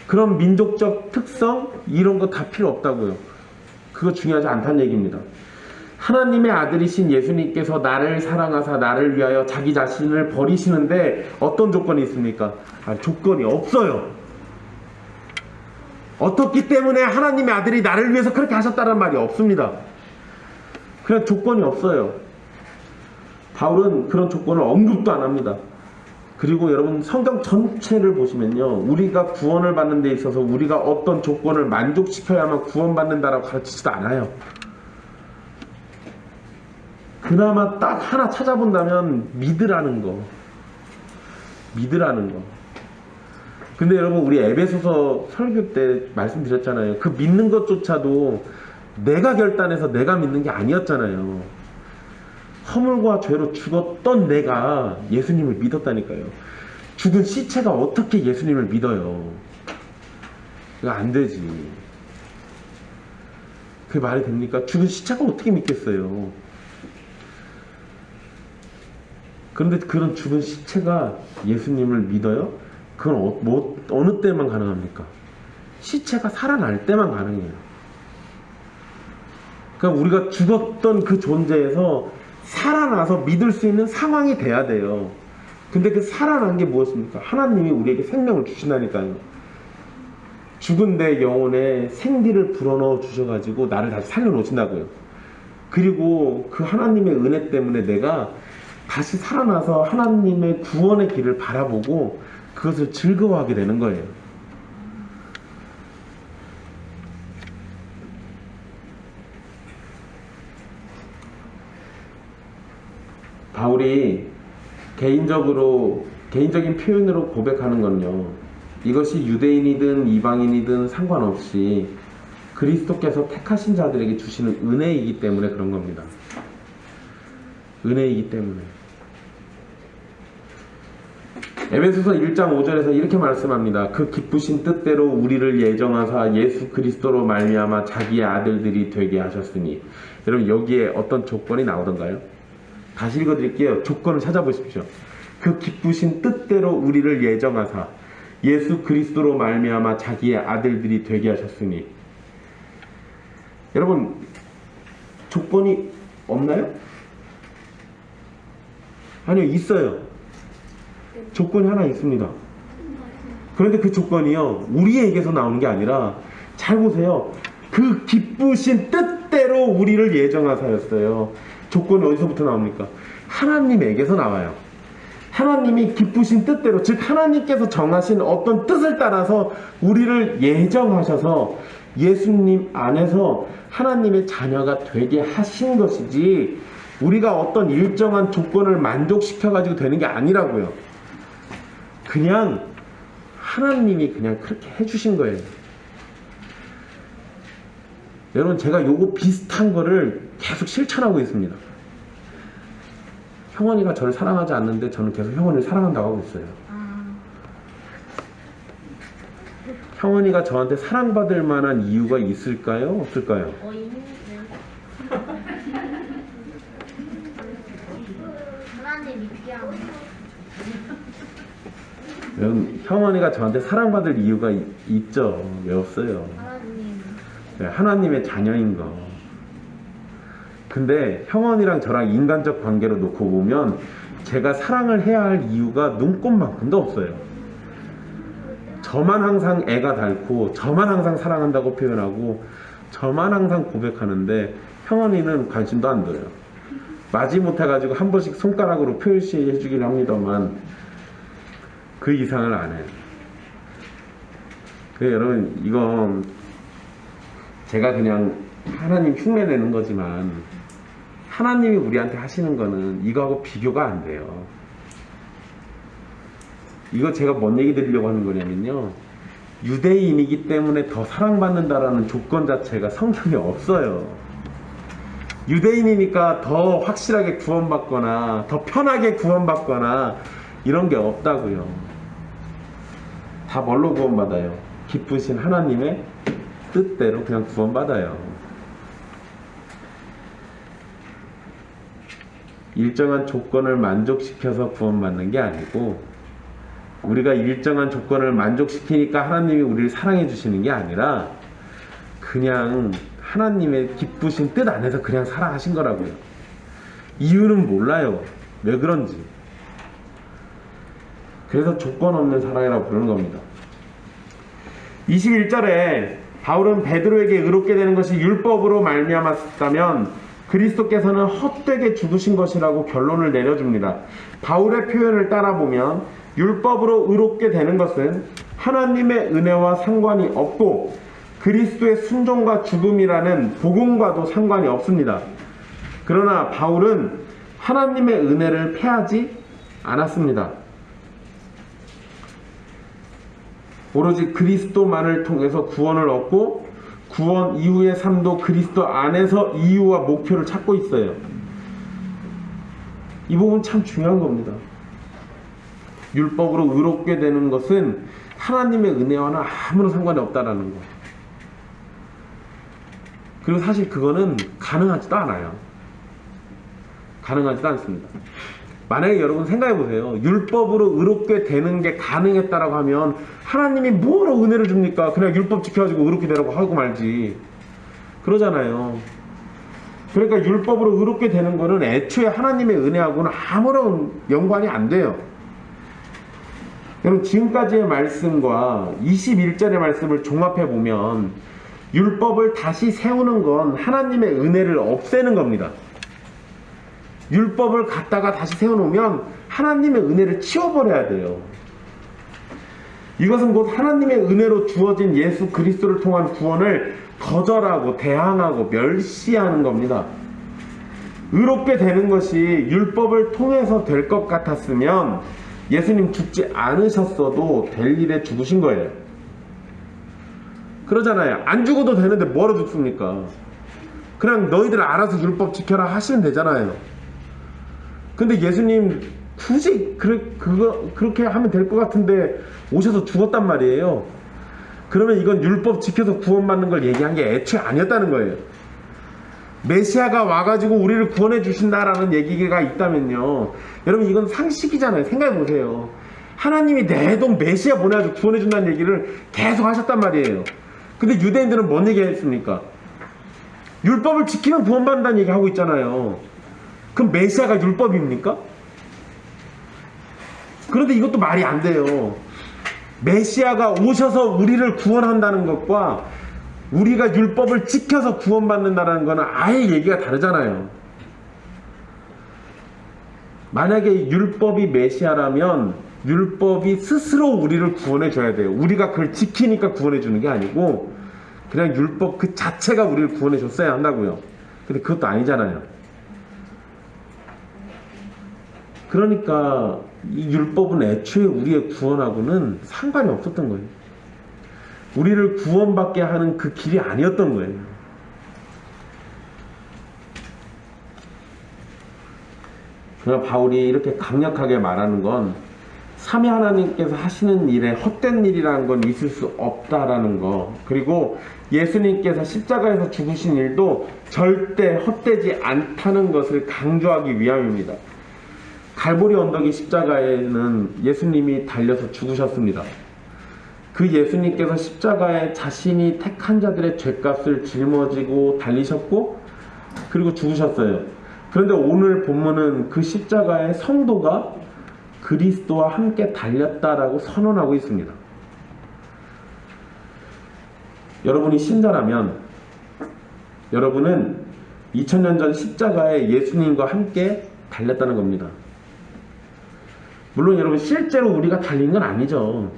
S1: 그런 민족적 특성 이런 거 다 필요 없다고요. 그거 중요하지 않다는 얘기입니다. 하나님의 아들이신 예수님께서 나를 사랑하사 나를 위하여 자기 자신을 버리시는데 어떤 조건이 있습니까? 조건이 없어요. 어떻기 때문에 하나님의 아들이 나를 위해서 그렇게 하셨다는 말이 없습니다. 그냥 조건이 없어요. 바울은 그런 조건을 언급도 안 합니다. 그리고 여러분 성경 전체를 보시면요, 우리가 구원을 받는 데 있어서 우리가 어떤 조건을 만족시켜야만 구원받는다라고 가르치지도 않아요. 그나마 딱 하나 찾아본다면 믿으라는 거. 근데 여러분, 우리 에베소서 설교 때 말씀드렸잖아요. 그 믿는 것조차도 내가 결단해서 내가 믿는 게 아니었잖아요. 허물과 죄로 죽었던 내가 예수님을 믿었다니까요. 죽은 시체가 어떻게 예수님을 믿어요? 이거 안 되지. 그게 말이 됩니까? 죽은 시체가 어떻게 믿겠어요? 그런데 그런 죽은 시체가 예수님을 믿어요? 그건 어느 때만 가능합니까? 시체가 살아날 때만 가능해요. 그러니까 우리가 죽었던 그 존재에서 살아나서 믿을 수 있는 상황이 돼야 돼요. 근데 그 살아난 게 무엇입니까? 하나님이 우리에게 생명을 주신다니까요. 죽은 내 영혼에 생기를 불어넣어 주셔가지고 나를 다시 살려놓으신다고요. 그리고 그 하나님의 은혜 때문에 내가 다시 살아나서 하나님의 구원의 길을 바라보고 그것을 즐거워하게 되는 거예요. 바울이 개인적인 표현으로 고백하는 건요, 이것이 유대인이든 이방인이든 상관없이 그리스도께서 택하신 자들에게 주시는 은혜이기 때문에 그런 겁니다. 은혜이기 때문에. 에베소서 1장 5절에서 이렇게 말씀합니다. 그 기쁘신 뜻대로 우리를 예정하사 예수 그리스도로 말미암아 자기의 아들들이 되게 하셨으니. 여러분, 여기에 어떤 조건이 나오던가요? 다시 읽어드릴게요. 조건을 찾아보십시오. 그 기쁘신 뜻대로 우리를 예정하사 예수 그리스도로 말미암아 자기의 아들들이 되게 하셨으니. 여러분, 조건이 없나요? 아니요, 있어요. 조건이 하나 있습니다. 그런데 그 조건이요, 우리에게서 나오는 게 아니라, 잘 보세요. 그 기쁘신 뜻대로 우리를 예정하사였어요. 조건이 어디서부터 나옵니까? 하나님에게서 나와요. 하나님이 기쁘신 뜻대로, 즉 하나님께서 정하신 어떤 뜻을 따라서 우리를 예정하셔서 예수님 안에서 하나님의 자녀가 되게 하신 것이지, 우리가 어떤 일정한 조건을 만족시켜가지고 되는 게 아니라고요. 그냥 하나님이 그냥 그렇게 해주신 거예요. 여러분, 제가 요거 비슷한 거를 계속 실천하고 있습니다. 형원이가 저를 사랑하지 않는데 저는 계속 형원이를 사랑한다고 하고 있어요. 형원이가 저한테 사랑받을 만한 이유가 있을까요? 없을까요?
S2: 하나님이 필요합니다.
S1: 여러분, 형원이가 저한테 사랑받을 이유가 있죠. 왜 없어요?
S2: 하나님.
S1: 네, 하나님의 자녀인 거. 근데 형원이랑 저랑 인간적 관계로 놓고 보면 제가 사랑을 해야 할 이유가 눈꼽만큼도 없어요. 저만 항상 애가 닳고 저만 항상 사랑한다고 표현하고 저만 항상 고백하는데 형원이는 관심도 안 들어요. 마지못해가지고 한 번씩 손가락으로 표시해 주긴 합니다만 그 이상을 안 해요. 그래서 여러분, 이건 제가 그냥 하나님 흉내내는 거지만 하나님이 우리한테 하시는 거는 이거하고 비교가 안 돼요. 이거 제가 뭔 얘기 드리려고 하는 거냐면요, 유대인이기 때문에 더 사랑받는다라는 조건 자체가 성경에 없어요. 유대인이니까 더 확실하게 구원받거나 더 편하게 구원받거나 이런 게 없다고요. 다 뭘로 구원받아요? 기쁘신 하나님의 뜻대로 그냥 구원받아요. 일정한 조건을 만족시켜서 구원받는 게 아니고, 우리가 일정한 조건을 만족시키니까 하나님이 우리를 사랑해 주시는 게 아니라 그냥 하나님의 기쁘신 뜻 안에서 그냥 사랑하신 거라고요. 이유는 몰라요. 왜 그런지. 그래서 조건 없는 사랑이라고 부르는 겁니다. 21절에 바울은 베드로에게 의롭게 되는 것이 율법으로 말미암았다면 그리스도께서는 헛되게 죽으신 것이라고 결론을 내려줍니다. 바울의 표현을 따라보면 율법으로 의롭게 되는 것은 하나님의 은혜와 상관이 없고 그리스도의 순종과 죽음이라는 복음과도 상관이 없습니다. 그러나 바울은 하나님의 은혜를 패하지 않았습니다. 오로지 그리스도만을 통해서 구원을 얻고 구원 이후의 삶도 그리스도 안에서 이유와 목표를 찾고 있어요. 이 부분 참 중요한 겁니다. 율법으로 의롭게 되는 것은 하나님의 은혜와는 아무런 상관이 없다라는 거. 그리고 사실 그거는 가능하지도 않아요. 가능하지도 않습니다. 만약에 여러분 생각해 보세요. 율법으로 의롭게 되는 게 가능했다라고 하면 하나님이 뭐로 은혜를 줍니까? 그냥 율법 지켜가지고 의롭게 되라고 하고 말지. 그러잖아요. 그러니까 율법으로 의롭게 되는 거는 애초에 하나님의 은혜하고는 아무런 연관이 안 돼요. 여러분 지금까지의 말씀과 21절의 말씀을 종합해 보면 율법을 다시 세우는 건 하나님의 은혜를 없애는 겁니다. 율법을 갖다가 다시 세워놓으면 하나님의 은혜를 치워버려야 돼요. 이것은 곧 하나님의 은혜로 주어진 예수 그리스도를 통한 구원을 거절하고 대항하고 멸시하는 겁니다. 의롭게 되는 것이 율법을 통해서 될 것 같았으면 예수님 죽지 않으셨어도 될 일에 죽으신 거예요. 그러잖아요. 안 죽어도 되는데 뭐하러 죽습니까? 그냥 너희들 알아서 율법 지켜라 하시면 되잖아요. 근데 예수님 굳이 그렇게 하면 될 것 같은데 오셔서 죽었단 말이에요. 그러면 이건 율법 지켜서 구원받는 걸 얘기한 게 애초에 아니었다는 거예요. 메시아가 와가지고 우리를 구원해 주신다라는 얘기가 있다면요, 여러분 이건 상식이잖아요. 생각해 보세요. 하나님이 내동 메시아 보내가지고 구원해 준다는 얘기를 계속 하셨단 말이에요. 근데 유대인들은 뭔 얘기 했습니까? 율법을 지키면 구원받는다는 얘기 하고 있잖아요. 그럼 메시아가 율법입니까? 그런데 이것도 말이 안 돼요. 메시아가 오셔서 우리를 구원한다는 것과 우리가 율법을 지켜서 구원받는다는 것은 아예 얘기가 다르잖아요. 만약에 율법이 메시아라면 율법이 스스로 우리를 구원해 줘야 돼요. 우리가 그걸 지키니까 구원해 주는 게 아니고 그냥 율법 그 자체가 우리를 구원해 줬어야 한다고요. 근데 그것도 아니잖아요. 그러니까 이 율법은 애초에 우리의 구원하고는 상관이 없었던 거예요. 우리를 구원받게 하는 그 길이 아니었던 거예요. 그러나 바울이 이렇게 강력하게 말하는 건 삼위 하나님께서 하시는 일에 헛된 일이라는 건 있을 수 없다라는 거, 그리고 예수님께서 십자가에서 죽으신 일도 절대 헛되지 않다는 것을 강조하기 위함입니다. 갈보리 언덕의 십자가에는 예수님이 달려서 죽으셨습니다. 그 예수님께서 십자가에 자신이 택한 자들의 죄값을 짊어지고 달리셨고 그리고 죽으셨어요. 그런데 오늘 본문은 그 십자가의 성도가 그리스도와 함께 달렸다라고 선언하고 있습니다. 여러분이 신자라면 여러분은 2000년 전 십자가에 예수님과 함께 달렸다는 겁니다. 물론 여러분 실제로 우리가 달린 건 아니죠.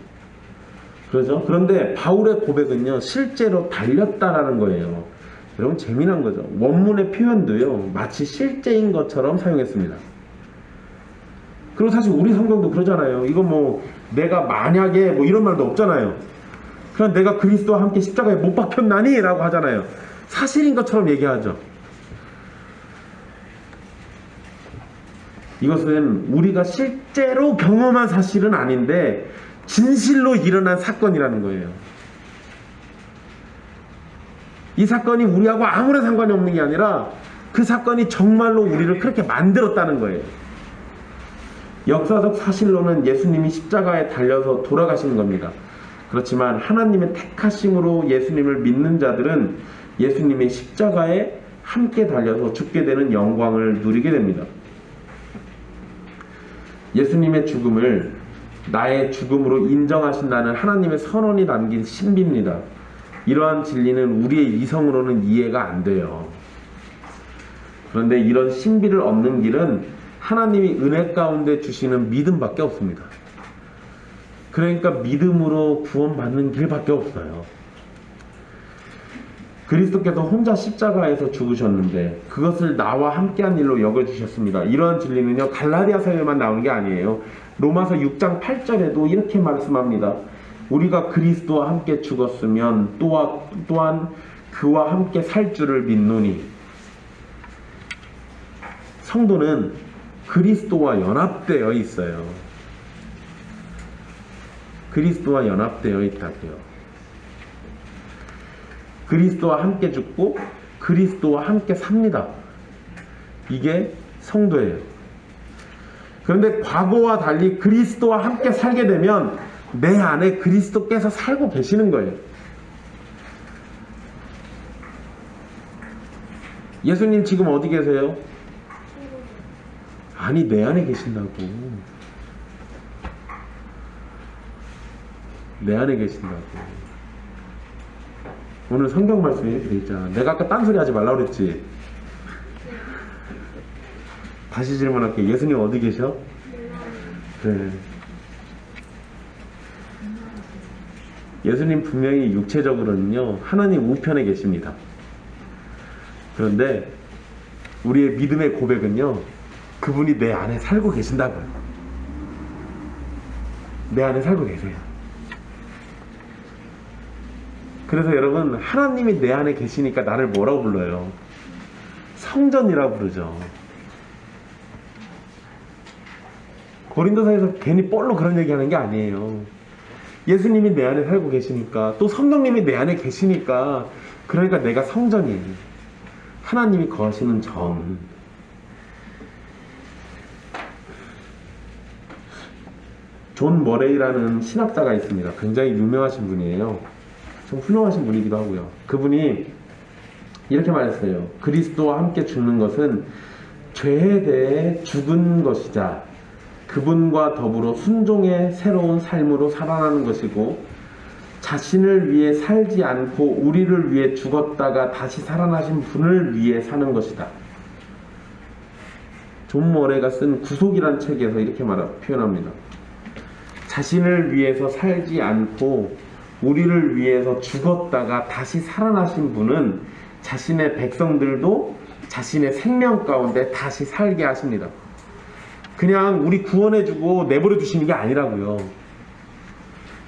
S1: 그렇죠? 그런데 바울의 고백은요, 실제로 달렸다라는 거예요. 여러분 재미난 거죠. 원문의 표현도요, 마치 실제인 것처럼 사용했습니다. 그리고 사실 우리 성경도 그러잖아요. 이거 뭐 내가 만약에 뭐 이런 말도 없잖아요. 그냥 내가 그리스도와 함께 십자가에 못 박혔나니? 라고 하잖아요. 사실인 것처럼 얘기하죠. 이것은 우리가 실제로 경험한 사실은 아닌데 진실로 일어난 사건이라는 거예요. 이 사건이 우리하고 아무런 상관이 없는 게 아니라 그 사건이 정말로 우리를 그렇게 만들었다는 거예요. 역사적 사실로는 예수님이 십자가에 달려서 돌아가시는 겁니다. 그렇지만 하나님의 택하심으로 예수님을 믿는 자들은 예수님의 십자가에 함께 달려서 죽게 되는 영광을 누리게 됩니다. 예수님의 죽음을 나의 죽음으로 인정하신다는 하나님의 선언이 담긴 신비입니다. 이러한 진리는 우리의 이성으로는 이해가 안 돼요. 그런데 이런 신비를 얻는 길은 하나님이 은혜 가운데 주시는 믿음밖에 없습니다. 그러니까 믿음으로 구원받는 길밖에 없어요. 그리스도께서 혼자 십자가에서 죽으셨는데 그것을 나와 함께한 일로 여겨주셨습니다. 이러한 진리는요, 갈라디아서에만 나오는 게 아니에요. 로마서 6장 8절에도 이렇게 말씀합니다. 우리가 그리스도와 함께 죽었으면 또한 그와 함께 살 줄을 믿노니. 성도는 그리스도와 연합되어 있어요. 그리스도와 연합되어 있다고요. 그리스도와 함께 죽고 그리스도와 함께 삽니다. 이게 성도예요. 그런데 과거와 달리 그리스도와 함께 살게 되면 내 안에 그리스도께서 살고 계시는 거예요. 예수님 지금 어디 계세요? 아니, 내 안에 계신다고. 내 안에 계신다고. 오늘 성경 말씀이 이렇게 돼 있잖아. 내가 아까 딴소리 하지 말라고 그랬지? 다시 질문할게. 예수님 어디 계셔? 네. 예수님 분명히 육체적으로는요, 하나님 우편에 계십니다. 그런데 우리의 믿음의 고백은요, 그분이 내 안에 살고 계신다고요. 내 안에 살고 계세요. 그래서 여러분, 하나님이 내 안에 계시니까 나를 뭐라고 불러요? 성전이라고 부르죠. 고린도서에서 괜히 뻘로 그런 얘기하는 게 아니에요. 예수님이 내 안에 살고 계시니까, 또 성령님이 내 안에 계시니까, 그러니까 내가 성전이에요. 하나님이 거하시는 전. 존 머레이라는 신학자가 있습니다. 굉장히 유명하신 분이에요. 좀 훌륭하신 분이기도 하고요. 그분이 이렇게 말했어요. 그리스도와 함께 죽는 것은 죄에 대해 죽은 것이자 그분과 더불어 순종의 새로운 삶으로 살아나는 것이고, 자신을 위해 살지 않고 우리를 위해 죽었다가 다시 살아나신 분을 위해 사는 것이다. 존 머레이가 쓴 구속이라는 책에서 이렇게 표현합니다. 자신을 위해서 살지 않고 우리를 위해서 죽었다가 다시 살아나신 분은 자신의 백성들도 자신의 생명 가운데 다시 살게 하십니다. 그냥 우리 구원해주고 내버려 두시는 게 아니라고요.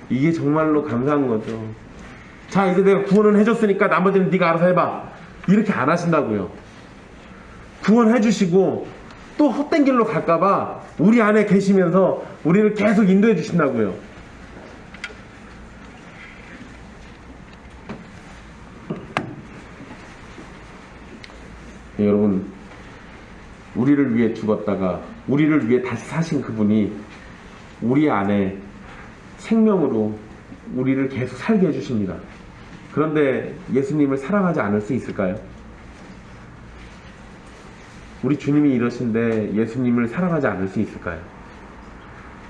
S1: 이게 정말로 감사한 거죠. 자, 이제 내가 구원을 해줬으니까 나머지는 네가 알아서 해봐. 이렇게 안 하신다고요. 구원해주시고 또 헛된 길로 갈까봐 우리 안에 계시면서 우리를 계속 인도해 주신다고요. 네, 여러분, 우리를 위해 죽었다가 우리를 위해 다시 사신 그분이 우리 안에 생명으로 우리를 계속 살게 해주십니다. 그런데 예수님을 사랑하지 않을 수 있을까요? 우리 주님이 이러신데 예수님을 사랑하지 않을 수 있을까요?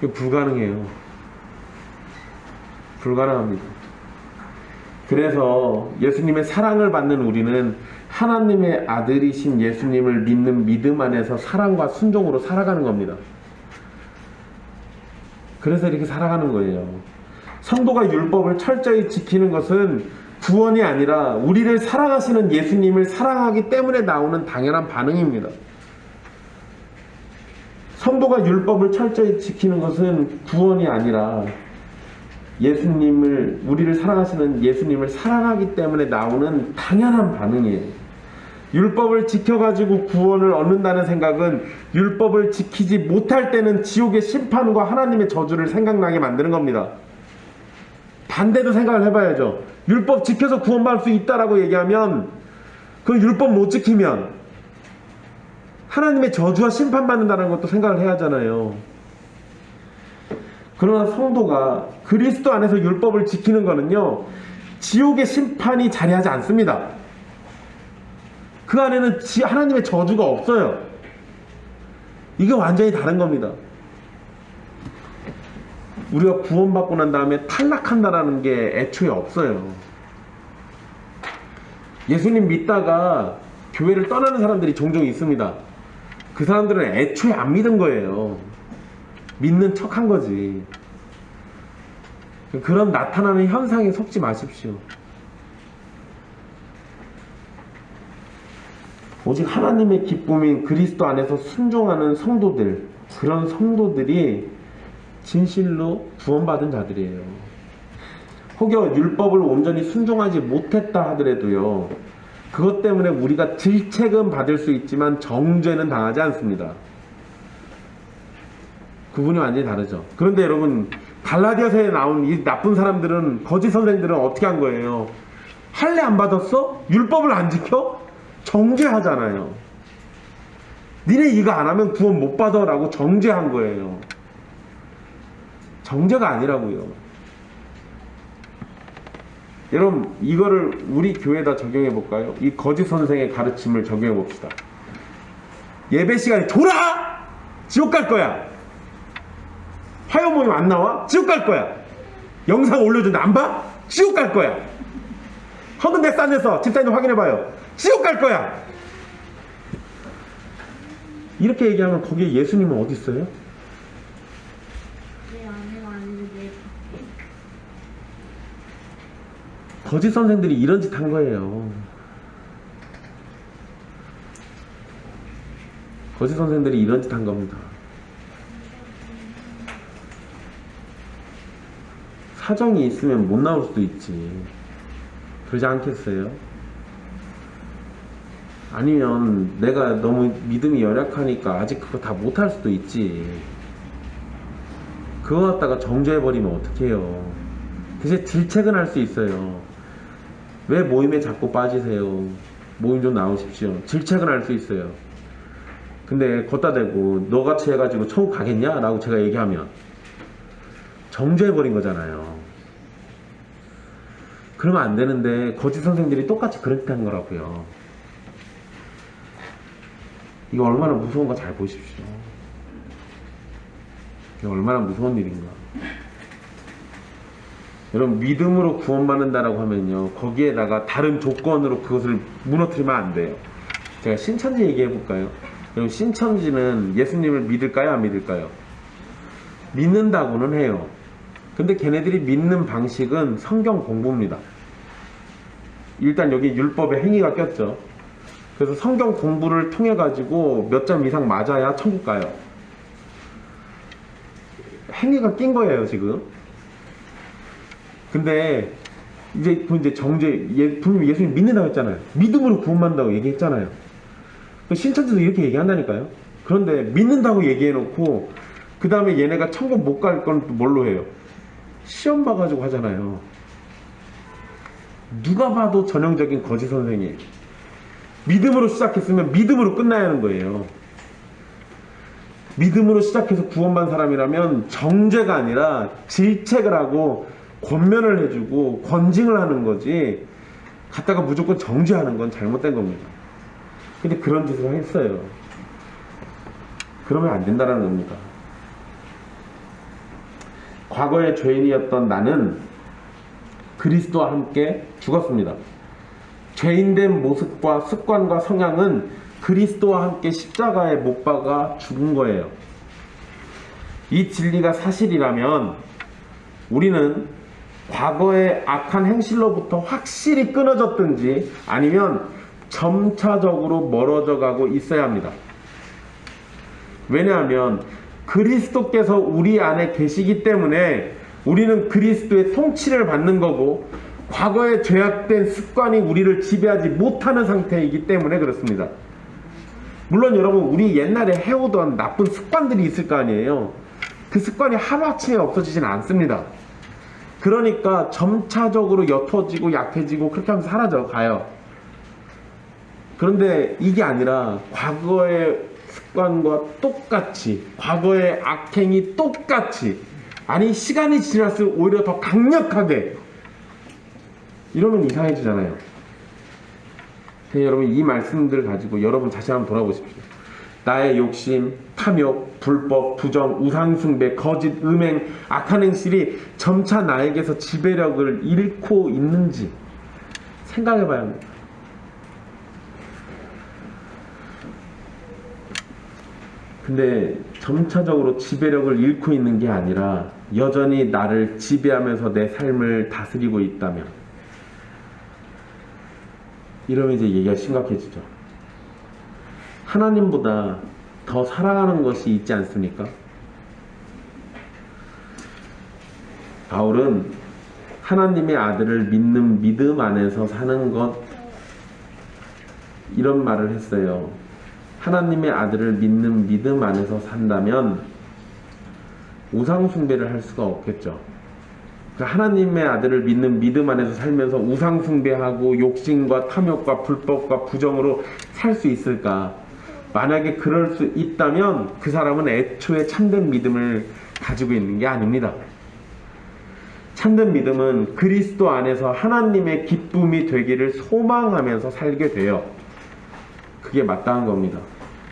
S1: 이거 불가능해요. 불가능합니다. 그래서 예수님의 사랑을 받는 우리는 하나님의 아들이신 예수님을 믿는 믿음 안에서 사랑과 순종으로 살아가는 겁니다. 그래서 이렇게 살아가는 거예요. 성도가 율법을 철저히 지키는 것은 구원이 아니라 우리를 사랑하시는 예수님을 사랑하기 때문에 나오는 당연한 반응입니다. 성도가 율법을 철저히 지키는 것은 구원이 아니라 우리를 사랑하시는 예수님을 사랑하기 때문에 나오는 당연한 반응이에요. 율법을 지켜가지고 구원을 얻는다는 생각은 율법을 지키지 못할 때는 지옥의 심판과 하나님의 저주를 생각나게 만드는 겁니다. 반대도 생각을 해봐야죠. 율법 지켜서 구원받을 수 있다라고 얘기하면, 그 율법 못 지키면 하나님의 저주와 심판받는다는 것도 생각을 해야 하잖아요. 그러나 성도가 그리스도 안에서 율법을 지키는 거는요, 지옥의 심판이 자리하지 않습니다. 그 안에는 하나님의 저주가 없어요. 이게 완전히 다른 겁니다. 우리가 구원받고 난 다음에 탈락한다라는 게 애초에 없어요. 예수님 믿다가 교회를 떠나는 사람들이 종종 있습니다. 그 사람들은 애초에 안 믿은 거예요. 믿는 척 한 거지. 그런 나타나는 현상에 속지 마십시오. 오직 하나님의 기쁨인 그리스도 안에서 순종하는 성도들, 그런 성도들이 진실로 구원받은 자들이에요. 혹여 율법을 온전히 순종하지 못했다 하더라도요, 그것 때문에 우리가 질책은 받을 수 있지만 정죄는 당하지 않습니다. 그분이 완전히 다르죠. 그런데 여러분, 갈라디아서에 나온 이 나쁜 사람들은, 거짓 선생들은 어떻게 한 거예요? 할례 안 받았어? 율법을 안 지켜? 정죄하잖아요. 니네 이거 안 하면 구원 못 받아 라고 정죄한 거예요. 정죄가 아니라고요. 여러분, 이거를 우리 교회에다 적용해 볼까요? 이 거짓 선생의 가르침을 적용해 봅시다. 예배 시간에 졸아! 지옥 갈 거야. 화요 모임 안 나와? 지옥 갈 거야. 영상 올려준다 안 봐? 지옥 갈 거야. 헌금대 싼데서 집사님 확인해봐요. 지옥 갈 거야. 이렇게 얘기하면 거기에 예수님은 어디 있어요?
S2: 내 안에가 아니고 내 밖에.
S1: 거짓 선생들이 이런 짓 한 거예요. 거짓 선생들이 이런 짓 한 겁니다. 사정이 있으면 못 나올 수도 있지. 그러지 않겠어요? 아니면 내가 너무 믿음이 열약하니까 아직 그거 다 못할 수도 있지. 그거 갖다가 정죄해버리면 어떡해요. 대신 질책은 할 수 있어요. 왜 모임에 자꾸 빠지세요? 모임 좀 나오십시오. 질책은 할 수 있어요. 근데 걷다 대고 너같이 해가지고 천국 가겠냐? 라고 제가 얘기하면 정죄해버린 거잖아요. 그러면 안 되는데 거짓 선생들이 똑같이 그렇게 한 거라고요. 이거 얼마나 무서운가 잘 보십시오. 이게 얼마나 무서운 일인가. 여러분, 믿음으로 구원받는다라고 하면요, 거기에다가 다른 조건으로 그것을 무너뜨리면 안 돼요. 제가 신천지 얘기해 볼까요? 여러분, 신천지는 예수님을 믿을까요? 안 믿을까요? 믿는다고는 해요. 근데 걔네들이 믿는 방식은 성경 공부입니다. 일단 여기 율법의 행위가 꼈죠. 그래서 성경 공부를 통해 가지고 몇 점 이상 맞아야 천국 가요. 행위가 낀 거예요 지금. 근데 이제 정죄, 분명히 예수님 믿는다고 했잖아요. 믿음으로 구원받는다고 얘기했잖아요. 신천지도 이렇게 얘기한다니까요. 그런데 믿는다고 얘기해놓고 그 다음에 얘네가 천국 못 갈 건 또 뭘로 해요? 시험 봐가지고 하잖아요. 누가 봐도 전형적인 거짓 선생이에요. 믿음으로 시작했으면 믿음으로 끝나야 하는 거예요. 믿음으로 시작해서 구원받은 사람이라면 정죄가 아니라 질책을 하고 권면을 해주고 권징을 하는 거지, 갖다가 무조건 정죄하는 건 잘못된 겁니다. 근데 그런 짓을 했어요. 그러면 안 된다는 겁니다. 과거의 죄인이었던 나는 그리스도와 함께 죽었습니다. 죄인된 모습과 습관과 성향은 그리스도와 함께 십자가에 못 박아 죽은 거예요. 이 진리가 사실이라면 우리는 과거의 악한 행실로부터 확실히 끊어졌든지 아니면 점차적으로 멀어져 가고 있어야 합니다. 왜냐하면 그리스도께서 우리 안에 계시기 때문에 우리는 그리스도의 통치를 받는 거고, 과거의 죄악된 습관이 우리를 지배하지 못하는 상태이기 때문에 그렇습니다. 물론 여러분, 우리 옛날에 해오던 나쁜 습관들이 있을 거 아니에요. 그 습관이 하루아침에 없어지진 않습니다. 그러니까 점차적으로 옅어지고 약해지고 그렇게 하면서 사라져 가요. 그런데 이게 아니라 과거의 습관과 똑같이, 과거의 악행이 똑같이, 아니 시간이 지날수록 오히려 더 강력하게, 이러면 이상해지잖아요. 그래서 여러분, 이 말씀들을 가지고 여러분 자신 한번 돌아보십시오. 나의 욕심, 탐욕, 불법, 부정, 우상숭배, 거짓, 음행, 악한 행실이 점차 나에게서 지배력을 잃고 있는지 생각해 봐야 합니다. 근데 점차적으로 지배력을 잃고 있는 게 아니라 여전히 나를 지배하면서 내 삶을 다스리고 있다면, 이러면 이제 얘기가 심각해지죠. 하나님보다 더 사랑하는 것이 있지 않습니까? 바울은 하나님의 아들을 믿는 믿음 안에서 사는 것, 이런 말을 했어요. 하나님의 아들을 믿는 믿음 안에서 산다면 우상숭배를 할 수가 없겠죠. 그러니까 하나님의 아들을 믿는 믿음 안에서 살면서 우상숭배하고 욕심과 탐욕과 불법과 부정으로 살 수 있을까? 만약에 그럴 수 있다면 그 사람은 애초에 참된 믿음을 가지고 있는 게 아닙니다. 참된 믿음은 그리스도 안에서 하나님의 기쁨이 되기를 소망하면서 살게 돼요. 그게 마땅한 겁니다.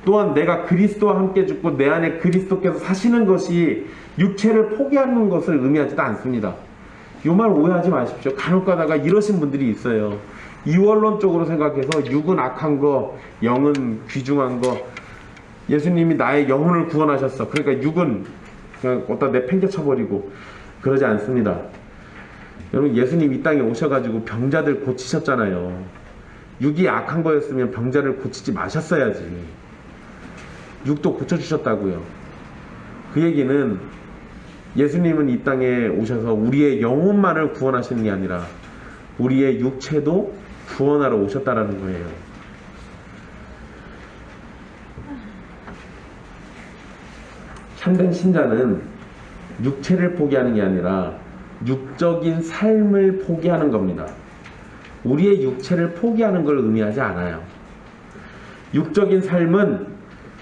S1: 또한 내가 그리스도와 함께 죽고 내 안에 그리스도께서 사시는 것이 육체를 포기하는 것을 의미하지도 않습니다. 이 말 오해하지 마십시오. 간혹 가다가 이러신 분들이 있어요. 이원론적으로 생각해서 육은 악한 거, 영은 귀중한 거, 예수님이 나의 영혼을 구원하셨어. 그러니까 육은 그냥 어디다 내팽개쳐버리고, 그러지 않습니다. 여러분, 예수님 이 땅에 오셔가지고 병자들 고치셨잖아요. 육이 악한 거였으면 병자를 고치지 마셨어야지. 육도 고쳐주셨다고요. 그 얘기는 예수님은 이 땅에 오셔서 우리의 영혼만을 구원하시는 게 아니라 우리의 육체도 구원하러 오셨다라는 거예요. 참된 신자는 육체를 포기하는 게 아니라 육적인 삶을 포기하는 겁니다. 우리의 육체를 포기하는 걸 의미하지 않아요. 육적인 삶은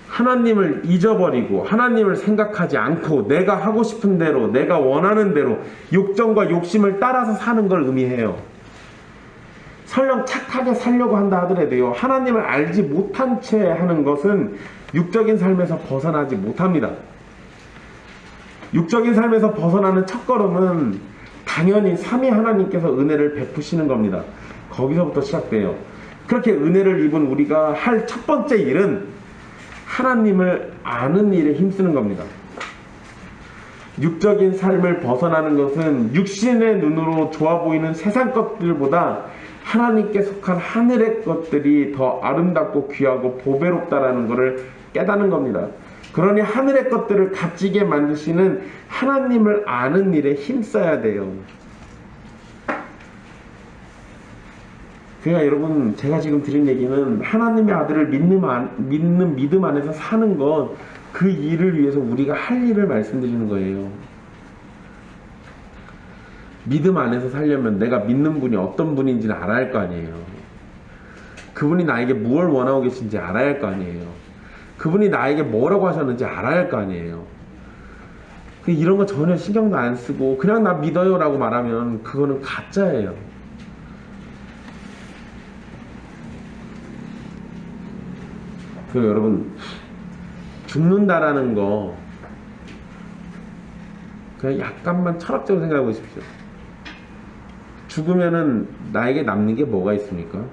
S1: 하나님을 잊어버리고 하나님을 생각하지 않고 내가 하고 싶은 대로, 내가 원하는 대로 욕정과 욕심을 따라서 사는 걸 의미해요. 설령 착하게 살려고 한다 하더라도요, 하나님을 알지 못한 채 하는 것은 육적인 삶에서 벗어나지 못합니다. 육적인 삶에서 벗어나는 첫걸음은 당연히 삼위 하나님께서 은혜를 베푸시는 겁니다. 거기서부터 시작돼요. 그렇게 은혜를 입은 우리가 할 첫 번째 일은 하나님을 아는 일에 힘쓰는 겁니다. 육적인 삶을 벗어나는 것은 육신의 눈으로 좋아 보이는 세상 것들보다 하나님께 속한 하늘의 것들이 더 아름답고 귀하고 보배롭다라는 것을 깨닫는 겁니다. 그러니 하늘의 것들을 값지게 만드시는 하나님을 아는 일에 힘써야 돼요. 그러니까 여러분, 제가 지금 드린 얘기는 하나님의 아들을 믿는 믿음 안에서 사는 것, 그 일을 위해서 우리가 할 일을 말씀드리는 거예요. 믿음 안에서 살려면 내가 믿는 분이 어떤 분인지는 알아야 할 거 아니에요. 그분이 나에게 무엇을 원하고 계신지 알아야 할 거 아니에요. 그분이 나에게 뭐라고 하셨는지 알아야 할 거 아니에요. 이런 거 전혀 신경도 안 쓰고 그냥 나 믿어요 라고 말하면 그거는 가짜예요. 여러분, 죽는다라는 거 그냥 약간만 철학적으로 생각해 보십시오. 죽으면은 나에게 남는 게 뭐가 있습니까?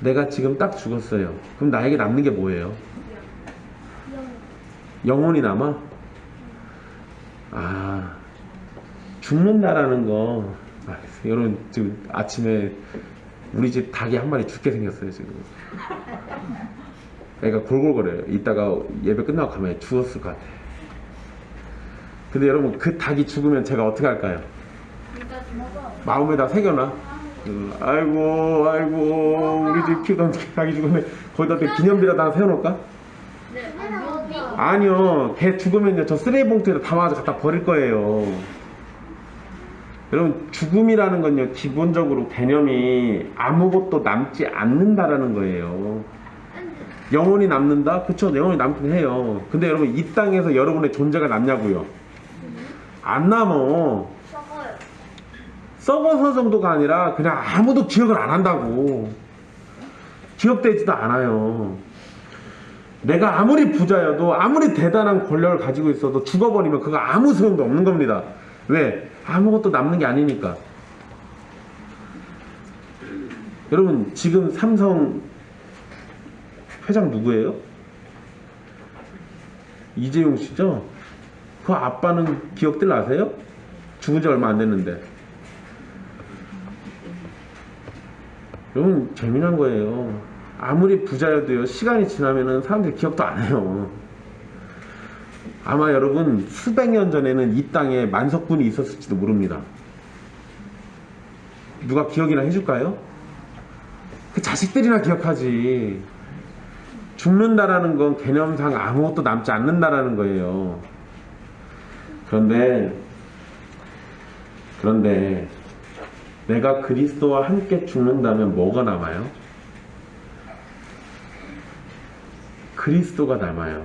S1: 내가 지금 딱 죽었어요. 그럼 나에게 남는 게 뭐예요? 영혼이 남아? 죽는다라는 거, 여러분, 지금 아침에 우리 집 닭이 한 마리 죽게 생겼어요, 지금. 애가 골골거려요. 이따가 예배 끝나고 가면 죽었을 것 같아. 근데 여러분, 그 닭이 죽으면 제가 어떻게 할까요? 마음에다 새겨놔. 아이고, 우리 집 키우던 닭이 죽으면 거기다 기념비라도 하나 세워놓을까? 아니요, 걔 죽으면 저 쓰레기 봉투에다 담아서 갖다 버릴 거예요. 여러분, 죽음이라는 건요, 기본적으로 개념이 아무것도 남지 않는다라는 거예요. 영혼이 남는다? 그쵸, 영혼이 남긴 해요. 근데 여러분, 이 땅에서 여러분의 존재가 남냐고요? 안 남어. 썩어서 정도가 아니라 그냥 아무도 기억을 안 한다고. 기억되지도 않아요. 내가 아무리 부자여도, 아무리 대단한 권력을 가지고 있어도 죽어버리면 그거 아무 소용도 없는 겁니다. 왜? 아무것도 남는 게 아니니까. 여러분, 지금 삼성 회장 누구예요? 이재용 씨죠? 그 아빠는 기억들 나세요? 죽은 지 얼마 안 됐는데. 여러분, 재미난 거예요. 아무리 부자여도요, 시간이 지나면은 사람들이 기억도 안 해요. 아마 여러분, 수백 년 전에는 이 땅에 만석군이 있었을지도 모릅니다. 누가 기억이나 해줄까요? 그 자식들이나 기억하지. 죽는다라는 건 개념상 아무것도 남지 않는다라는 거예요. 그런데 내가 그리스도와 함께 죽는다면 뭐가 남아요? 그리스도가 남아요.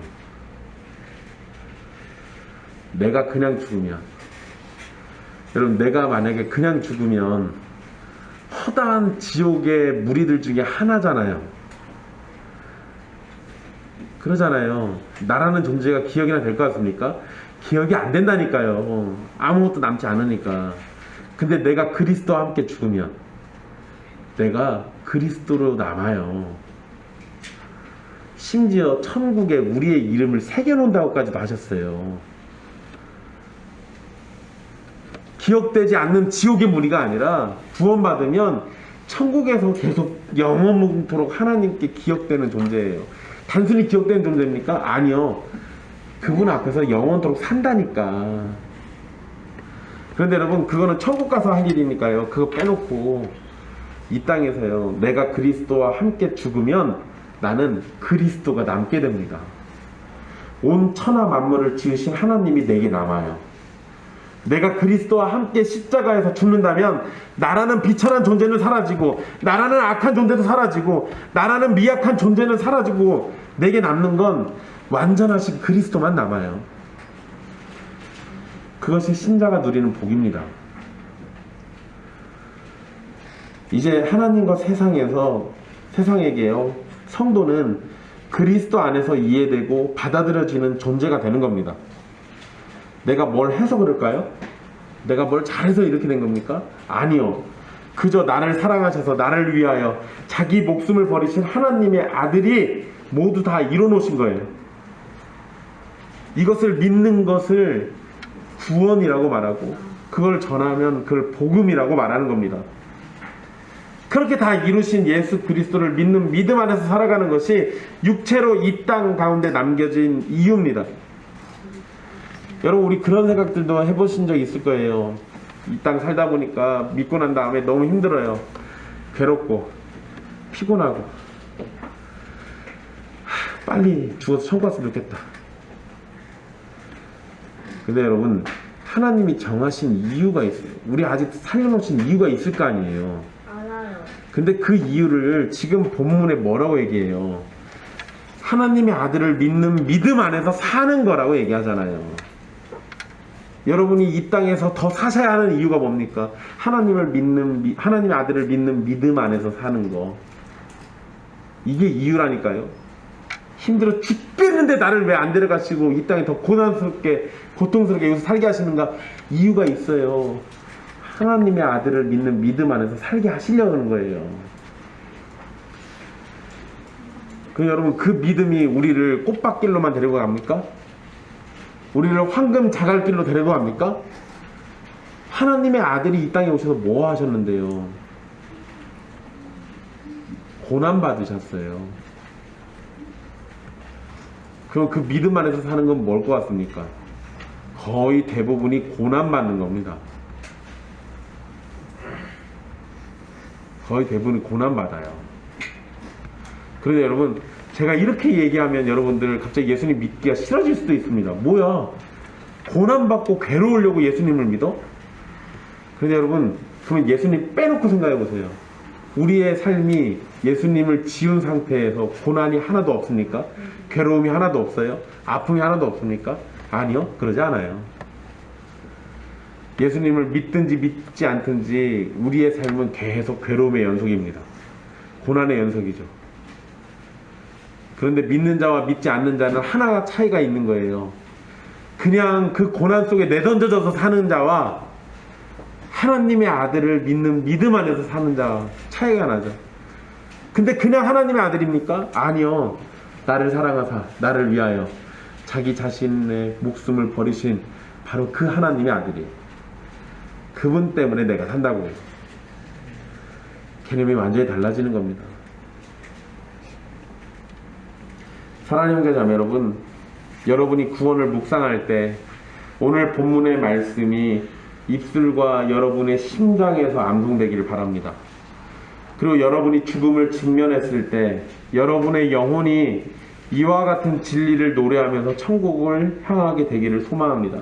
S1: 내가 그냥 죽으면, 여러분, 내가 만약에 그냥 죽으면 허다한 지옥의 무리들 중에 하나잖아요. 그러잖아요. 나라는 존재가 기억이나 될 것 같습니까? 기억이 안 된다니까요. 아무것도 남지 않으니까. 근데 내가 그리스도와 함께 죽으면 내가 그리스도로 남아요. 심지어 천국에 우리의 이름을 새겨놓는다고까지도 하셨어요. 기억되지 않는 지옥의 무리가 아니라 구원받으면 천국에서 계속 영원토록 하나님께 기억되는 존재예요. 단순히 기억되는 존재입니까? 아니요. 그분 앞에서 영원토록 산다니까. 그런데 여러분, 그거는 천국 가서 할 일이니까요. 그거 빼놓고 이 땅에서요, 내가 그리스도와 함께 죽으면 나는 그리스도가 남게 됩니다. 온 천하 만물을 지으신 하나님이 내게 남아요. 내가 그리스도와 함께 십자가에서 죽는다면 나라는 비천한 존재는 사라지고, 나라는 악한 존재도 사라지고, 나라는 미약한 존재는 사라지고, 내게 남는 건 완전하신 그리스도만 남아요. 그것이 신자가 누리는 복입니다. 이제 하나님과 세상에게요, 성도는 그리스도 안에서 이해되고 받아들여지는 존재가 되는 겁니다. 내가 뭘 해서 그럴까요? 내가 뭘 잘해서 이렇게 된 겁니까? 아니요. 그저 나를 사랑하셔서 나를 위하여 자기 목숨을 버리신 하나님의 아들이 모두 다 이뤄놓으신 거예요. 이것을 믿는 것을 구원이라고 말하고, 그걸 전하면 그걸 복음이라고 말하는 겁니다. 그렇게 다 이루신 예수 그리스도를 믿는 믿음 안에서 살아가는 것이 육체로 이 땅 가운데 남겨진 이유입니다. 여러분, 우리 그런 생각들도 해보신 적 있을 거예요. 이 땅 살다 보니까 믿고 난 다음에 너무 힘들어요. 괴롭고 피곤하고, 빨리 죽어서 천국 갔으면 좋겠다. 근데 여러분, 하나님이 정하신 이유가 있어요. 우리 아직 살려놓으신 이유가 있을 거 아니에요.
S2: 알아요.
S1: 근데 그 이유를 지금 본문에 뭐라고 얘기해요? 하나님의 아들을 믿는 믿음 안에서 사는 거라고 얘기하잖아요. 여러분이 이 땅에서 더 사셔야 하는 이유가 뭡니까? 하나님의 아들을 믿는 믿음 안에서 사는 거. 이게 이유라니까요. 힘들어 죽겠는데 나를 왜 안 데려가시고 이 땅에 더 고통스럽게 여기서 살게 하시는가? 이유가 있어요. 하나님의 아들을 믿는 믿음 안에서 살게 하시려고 하는 거예요. 그럼 여러분, 그 믿음이 우리를 꽃밭길로만 데리고 갑니까? 우리를 황금 자갈길로 데리고 갑니까? 하나님의 아들이 이 땅에 오셔서 뭐 하셨는데요? 고난 받으셨어요. 그럼 그 믿음 안에서 사는 건 뭘 것 같습니까? 거의 대부분이 고난 받는 겁니다. 거의 대부분이 고난 받아요. 그런데 여러분, 제가 이렇게 얘기하면 여러분들 갑자기 예수님 믿기가 싫어질 수도 있습니다. 뭐야? 고난받고 괴로우려고 예수님을 믿어? 그런데 여러분, 그러면 예수님 빼놓고 생각해 보세요. 우리의 삶이 예수님을 지은 상태에서 고난이 하나도 없습니까? 괴로움이 하나도 없어요? 아픔이 하나도 없습니까? 아니요, 그러지 않아요. 예수님을 믿든지 믿지 않든지 우리의 삶은 계속 괴로움의 연속입니다. 고난의 연속이죠. 그런데 믿는 자와 믿지 않는 자는 하나 차이가 있는 거예요. 그냥 그 고난 속에 내던져져서 사는 자와 하나님의 아들을 믿는 믿음 안에서 사는 자 차이가 나죠. 근데 그냥 하나님의 아들입니까? 아니요. 나를 사랑하사 나를 위하여 자기 자신의 목숨을 버리신 바로 그 하나님의 아들이에요. 그분 때문에 내가 산다고 해요. 개념이 완전히 달라지는 겁니다. 사랑하는 형제자매 여러분, 여러분이 구원을 묵상할 때 오늘 본문의 말씀이 입술과 여러분의 심장에서 암송되기를 바랍니다. 그리고 여러분이 죽음을 직면했을 때 여러분의 영혼이 이와 같은 진리를 노래하면서 천국을 향하게 되기를 소망합니다.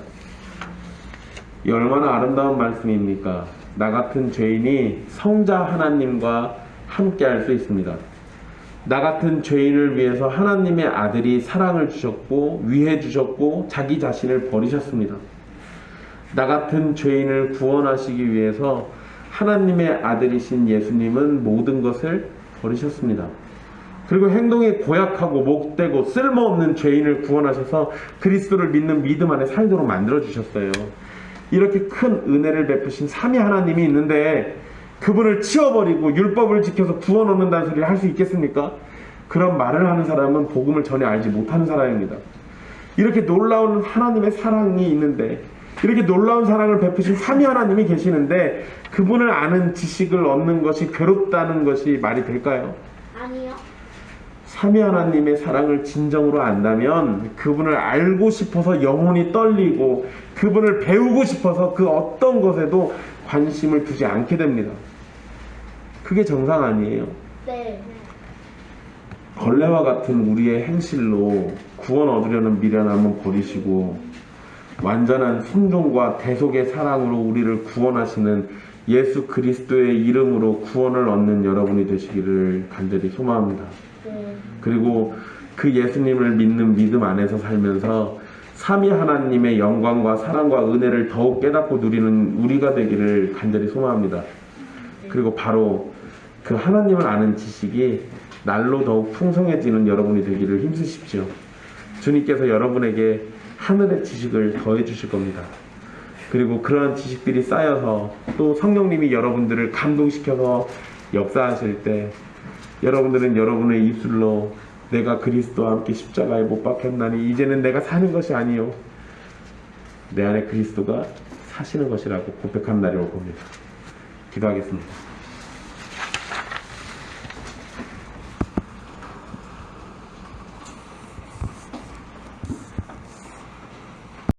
S1: 이 얼마나 아름다운 말씀입니까? 나 같은 죄인이 성자 하나님과 함께 할 수 있습니다. 나 같은 죄인을 위해서 하나님의 아들이 사랑을 주셨고 위해 주셨고 자기 자신을 버리셨습니다. 나 같은 죄인을 구원하시기 위해서 하나님의 아들이신 예수님은 모든 것을 버리셨습니다. 그리고 행동이 고약하고 목되고 쓸모없는 죄인을 구원하셔서 그리스도를 믿는 믿음 안에 살도록 만들어주셨어요. 이렇게 큰 은혜를 베푸신 삼위 하나님이 있는데 그분을 치워버리고 율법을 지켜서 구원 얻는다는 소리를 할 수 있겠습니까? 그런 말을 하는 사람은 복음을 전혀 알지 못하는 사람입니다. 이렇게 놀라운 하나님의 사랑이 있는데 이렇게 놀라운 사랑을 베푸신 삼위 하나님이 계시는데 그분을 아는 지식을 얻는 것이 괴롭다는 것이 말이 될까요?
S2: 아니요.
S1: 삼위 하나님의 사랑을 진정으로 안다면 그분을 알고 싶어서 영혼이 떨리고 그분을 배우고 싶어서 그 어떤 것에도 관심을 두지 않게 됩니다. 그게 정상 아니에요?
S2: 네.
S1: 벌레와 같은 우리의 행실로 구원 얻으려는 미련함은 버리시고 완전한 순종과 대속의 사랑으로 우리를 구원하시는 예수 그리스도의 이름으로 구원을 얻는 여러분이 되시기를 간절히 소망합니다.
S2: 네.
S1: 그리고 그 예수님을 믿는 믿음 안에서 살면서 삼위 하나님의 영광과 사랑과 은혜를 더욱 깨닫고 누리는 우리가 되기를 간절히 소망합니다. 그리고 바로 그 하나님을 아는 지식이 날로 더욱 풍성해지는 여러분이 되기를 힘쓰십시오. 주님께서 여러분에게 하늘의 지식을 더해 주실 겁니다. 그리고 그러한 지식들이 쌓여서 또 성령님이 여러분들을 감동시켜서 역사하실 때 여러분들은 여러분의 입술로 내가 그리스도와 함께 십자가에 못 박혔나니 이제는 내가 사는 것이 아니요 내 안에 그리스도가 사시는 것이라고 고백한 날이 올 겁니다. 기도하겠습니다.